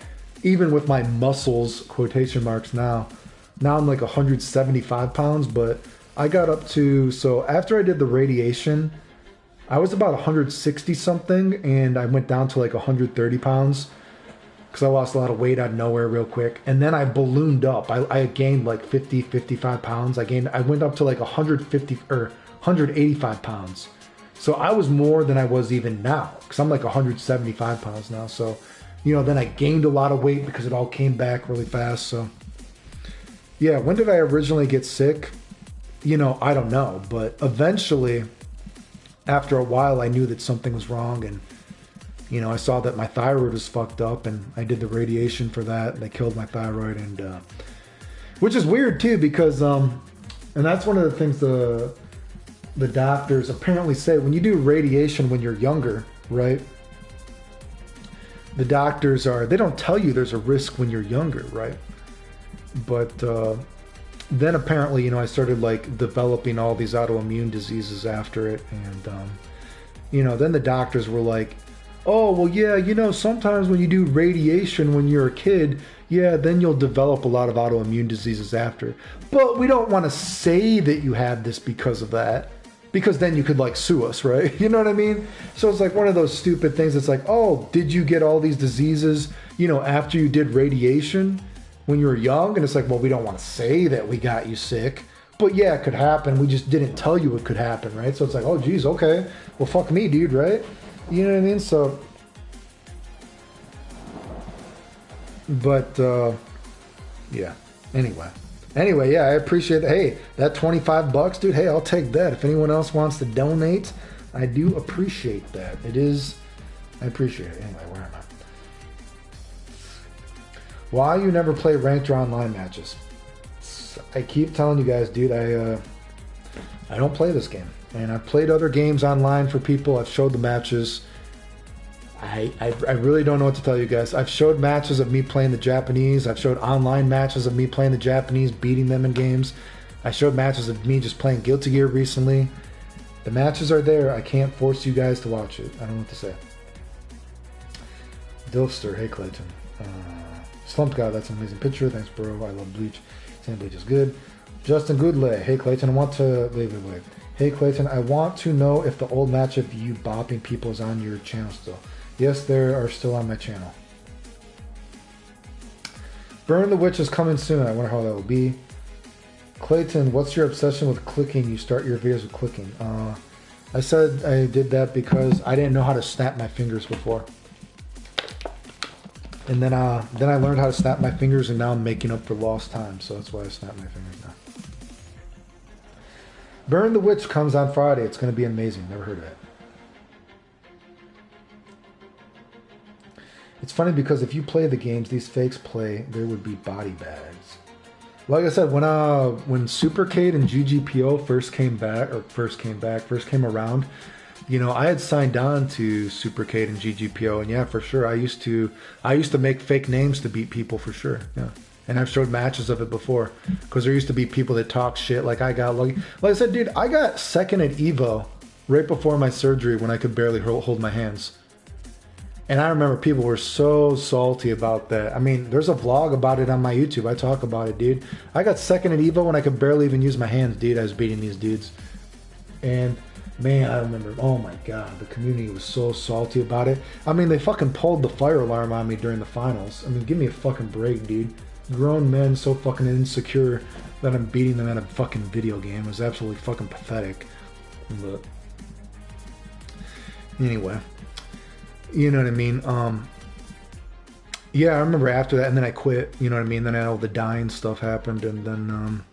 even with my muscles, quotation marks now. Now I'm like 175 pounds, but I got up to, so after I did the radiation, I was about 160 something, and I went down to like 130 pounds because I lost a lot of weight out of nowhere real quick. And then I ballooned up. I gained like 55 pounds. I went up to like 150 or 185 pounds. So I was more than I was even now, because I'm like 175 pounds now. So, you know, then I gained a lot of weight because it all came back really fast. So yeah, when did I originally get sick? You know, I don't know. But eventually, after a while, I knew that something was wrong. And, you know, I saw that my thyroid was fucked up. And I did the radiation for that. And they killed my thyroid. And which is weird, too, because... and that's one of the things the doctors apparently say. When you do radiation when you're younger, right? The doctors they don't tell you there's a risk when you're younger, right? But then apparently, you know, I started like developing all these autoimmune diseases after it. And, you know, then the doctors were like, oh, well, yeah, you know, sometimes when you do radiation when you're a kid, yeah, then you'll develop a lot of autoimmune diseases after. But we don't want to say that you had this because of that, because then you could like sue us, right? You know what I mean? So it's like one of those stupid things. It's like, oh, did you get all these diseases, you know, after you did radiation when you were young? And it's like, well, we don't want to say that we got you sick, but yeah, it could happen. We just didn't tell you it could happen, right? So it's like, oh, geez, okay. Well, fuck me, dude, right? You know what I mean? So, but, yeah. Anyway, yeah, I appreciate that. Hey, that $25, dude, hey, I'll take that. If anyone else wants to donate, I do appreciate that. I appreciate it. Anyway, where am I? Why you never play ranked or online matches? I keep telling you guys, dude, I don't play this game. And I've played other games online for people. I've showed the matches. I really don't know what to tell you guys. I've showed matches of me playing the Japanese. I've showed online matches of me playing the Japanese, beating them in games. I showed matches of me just playing Guilty Gear recently. The matches are there. I can't force you guys to watch it. I don't know what to say. Dilfster, hey Clayton. Slumped God, that's an amazing picture. Thanks, bro. I love Bleach. Saying Bleach is good. Justin Goodlay, hey Clayton, I want to... Wait. Hey Clayton, I want to know if the old match of you bopping people is on your channel still. Yes, they are still on my channel. Burn the Witch is coming soon. I wonder how that will be. Clayton, what's your obsession with clicking? You start your videos with clicking. I said I did that because I didn't know how to snap my fingers before. And then I learned how to snap my fingers, and now I'm making up for lost time. So that's why I snap my fingers now. Burn the Witch comes on Friday. It's going to be amazing. Never heard of it. It's funny because if you play the games these fakes play, there would be body bags. Like I said, when Supercade and GGPO first came around, you know, I had signed on to Supercade and GGPO, and yeah, for sure, I used to make fake names to beat people for sure. Yeah, and I've showed matches of it before because there used to be people that talk shit. Like I said, dude, I got second at Evo right before my surgery when I could barely hold my hands. And I remember people were so salty about that. I mean, there's a vlog about it on my YouTube. I talk about it, dude. I got second at Evo when I could barely even use my hands, dude. I was beating these dudes. And, man, I remember, oh my God, the community was so salty about it. I mean, they fucking pulled the fire alarm on me during the finals. I mean, give me a fucking break, dude. Grown men so fucking insecure that I'm beating them in a fucking video game. It was absolutely fucking pathetic. But, anyway. You know what I mean? Yeah, I remember after that, and then I quit. You know what I mean? Then all the dying stuff happened, and then,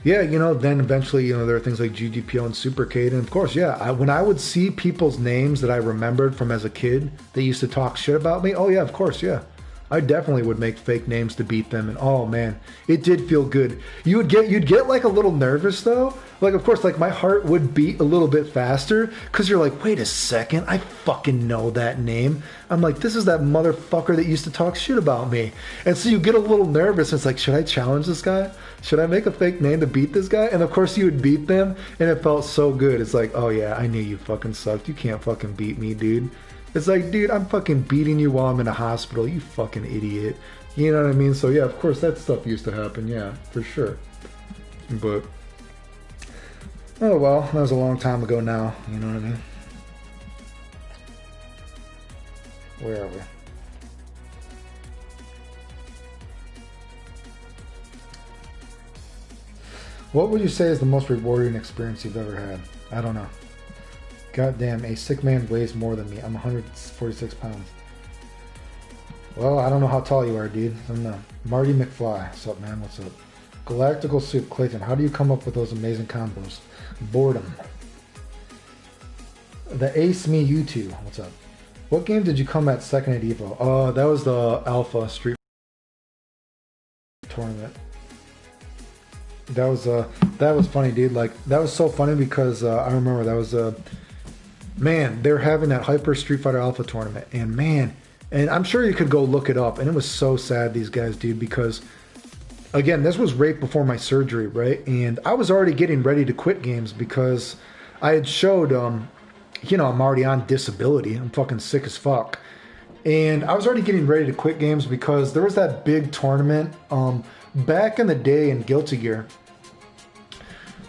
yeah, you know, then eventually, you know, there are things like GGPO and Supercade, and of course, yeah, when I would see people's names that I remembered from as a kid, they used to talk shit about me. Oh yeah, of course, yeah. I definitely would make fake names to beat them, and oh man, it did feel good. You'd get like a little nervous though. Like, of course, like my heart would beat a little bit faster because you're like, wait a second, I fucking know that name. I'm like, this is that motherfucker that used to talk shit about me. And so you get a little nervous. It's like, should I challenge this guy? Should I make a fake name to beat this guy? And of course you would beat them, and it felt so good. It's like, oh yeah, I knew you fucking sucked. You can't fucking beat me, dude. It's like, dude, I'm fucking beating you while I'm in a hospital. You fucking idiot. You know what I mean? So yeah, of course that stuff used to happen. Yeah, for sure. But, oh well, that was a long time ago now. You know what I mean? Where are we? What would you say is the most rewarding experience you've ever had? I don't know. Goddamn, a sick man weighs more than me. I'm 146 pounds. Well, I don't know how tall you are, dude. I don't know. Marty McFly. What's up, man? What's up? Galactical Soup. Clayton, how do you come up with those amazing combos? Boredom. The Ace Me U2. What's up? What game did you come at second at Evo? That was the Alpha Street tournament. That was funny, dude. Like, that was so funny because I remember that was man, they're having that Hyper Street Fighter Alpha tournament, and man, and I'm sure you could go look it up, and it was so sad, these guys, dude, because again, this was right before my surgery, right? And I was already getting ready to quit games because I had showed, you know, I'm already on disability. I'm fucking sick as fuck. And I was already getting ready to quit games because there was that big tournament back in the day in Guilty Gear.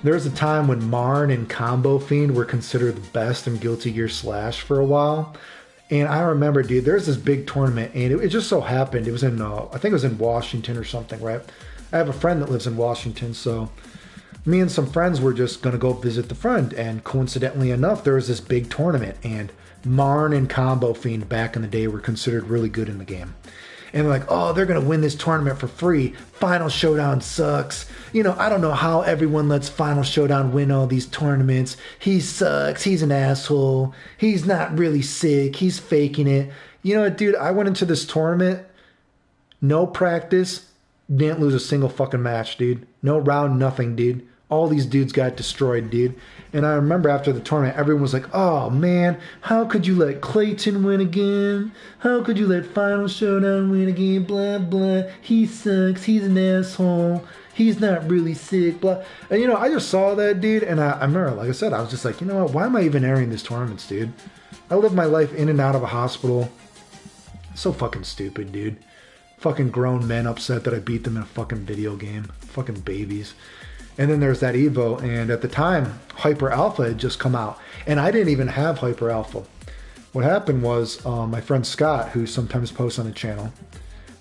There was a time when Marn and Combo Fiend were considered the best in Guilty Gear Slash for a while. And I remember, dude, there's this big tournament, and it just so happened, it was in, I think it was in Washington or something, right? I have a friend that lives in Washington, so me and some friends were just going to go visit the friend, and coincidentally enough, there was this big tournament, and Marn and Combo Fiend back in the day were considered really good in the game. And they're like, oh, they're going to win this tournament for free. Final Showdown sucks. You know, I don't know how everyone lets Final Showdown win all these tournaments. He sucks. He's an asshole. He's not really sick. He's faking it. You know what, dude? I went into this tournament, no practice, didn't lose a single fucking match, dude. No round, nothing, dude. All these dudes got destroyed, dude. And I remember after the tournament, everyone was like, oh, man, how could you let Clayton win again? How could you let Final Showdown win again? Blah, blah. He sucks. He's an asshole. He's not really sick, blah. And, you know, I just saw that, dude. And I remember, like I said, I was just like, you know what? Why am I even entering these tournaments, dude? I live my life in and out of a hospital. So fucking stupid, dude. Fucking grown men upset that I beat them in a fucking video game. Fucking babies. And then there's that Evo, and at the time, Hyper Alpha had just come out, and I didn't even have Hyper Alpha. What happened was, my friend Scott, who sometimes posts on the channel,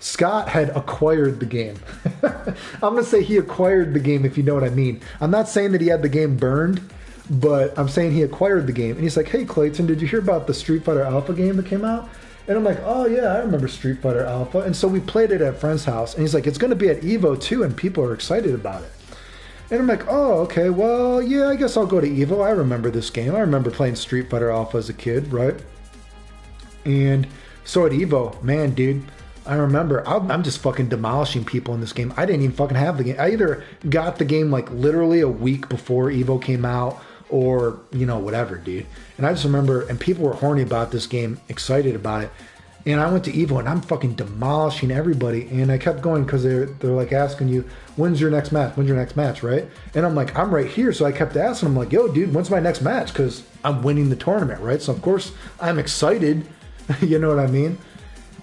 Scott had acquired the game. I'm going to say he acquired the game, if you know what I mean. I'm not saying that he had the game burned, but I'm saying he acquired the game. And he's like, hey, Clayton, did you hear about the Street Fighter Alpha game that came out? And I'm like, oh, yeah, I remember Street Fighter Alpha. And so we played it at a friend's house. And he's like, it's going to be at Evo, too, and people are excited about it. And I'm like, oh, okay, well, yeah, I guess I'll go to Evo. I remember this game. I remember playing Street Fighter Alpha as a kid, right? And so at Evo, man, dude, I remember I'm just fucking demolishing people in this game. I didn't even fucking have the game. I either got the game like literally a week before Evo came out or, you know, whatever, dude. And I just remember, and people were horny about this game, excited about it. And I went to Evo and I'm fucking demolishing everybody. And I kept going because they're like asking you, when's your next match? When's your next match, right? And I'm like, I'm right here. So I kept asking them, like, yo, dude, when's my next match? Because I'm winning the tournament, right? So of course I'm excited. You know what I mean?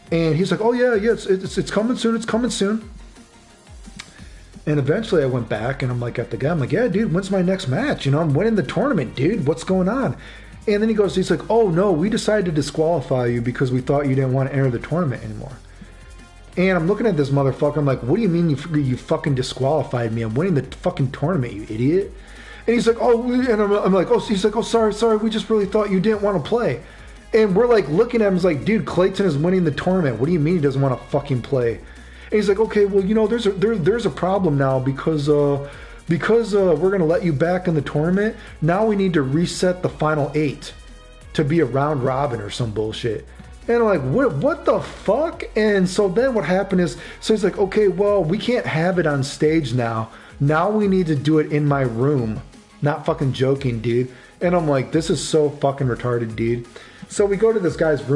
And he's like, oh yeah, it's coming soon. It's coming soon. And eventually I went back and I'm like at the guy, I'm like, yeah, dude, when's my next match? You know, I'm winning the tournament, dude. What's going on? And then he's like, oh no, we decided to disqualify you because we thought you didn't want to enter the tournament anymore. And I'm looking at this motherfucker. I'm like, what do you mean you fucking disqualified me? I'm winning the fucking tournament, you idiot. And he's like, oh, and I'm like, oh, he's like, oh, sorry. We just really thought you didn't want to play. And we're like looking at him, it's like, dude, Clayton is winning the tournament. What do you mean he doesn't want to fucking play? And he's like, okay, well, you know, there's a problem now because we're gonna let you back in the tournament. Now we need to reset the final 8 to be a round robin or some bullshit. And I'm like, what the fuck? And so then what happened is, so he's like, okay, well, we can't have it on stage now. Now we need to do it in my room. Not fucking joking, dude. And I'm like, this is so fucking retarded, dude. So we go to this guy's room.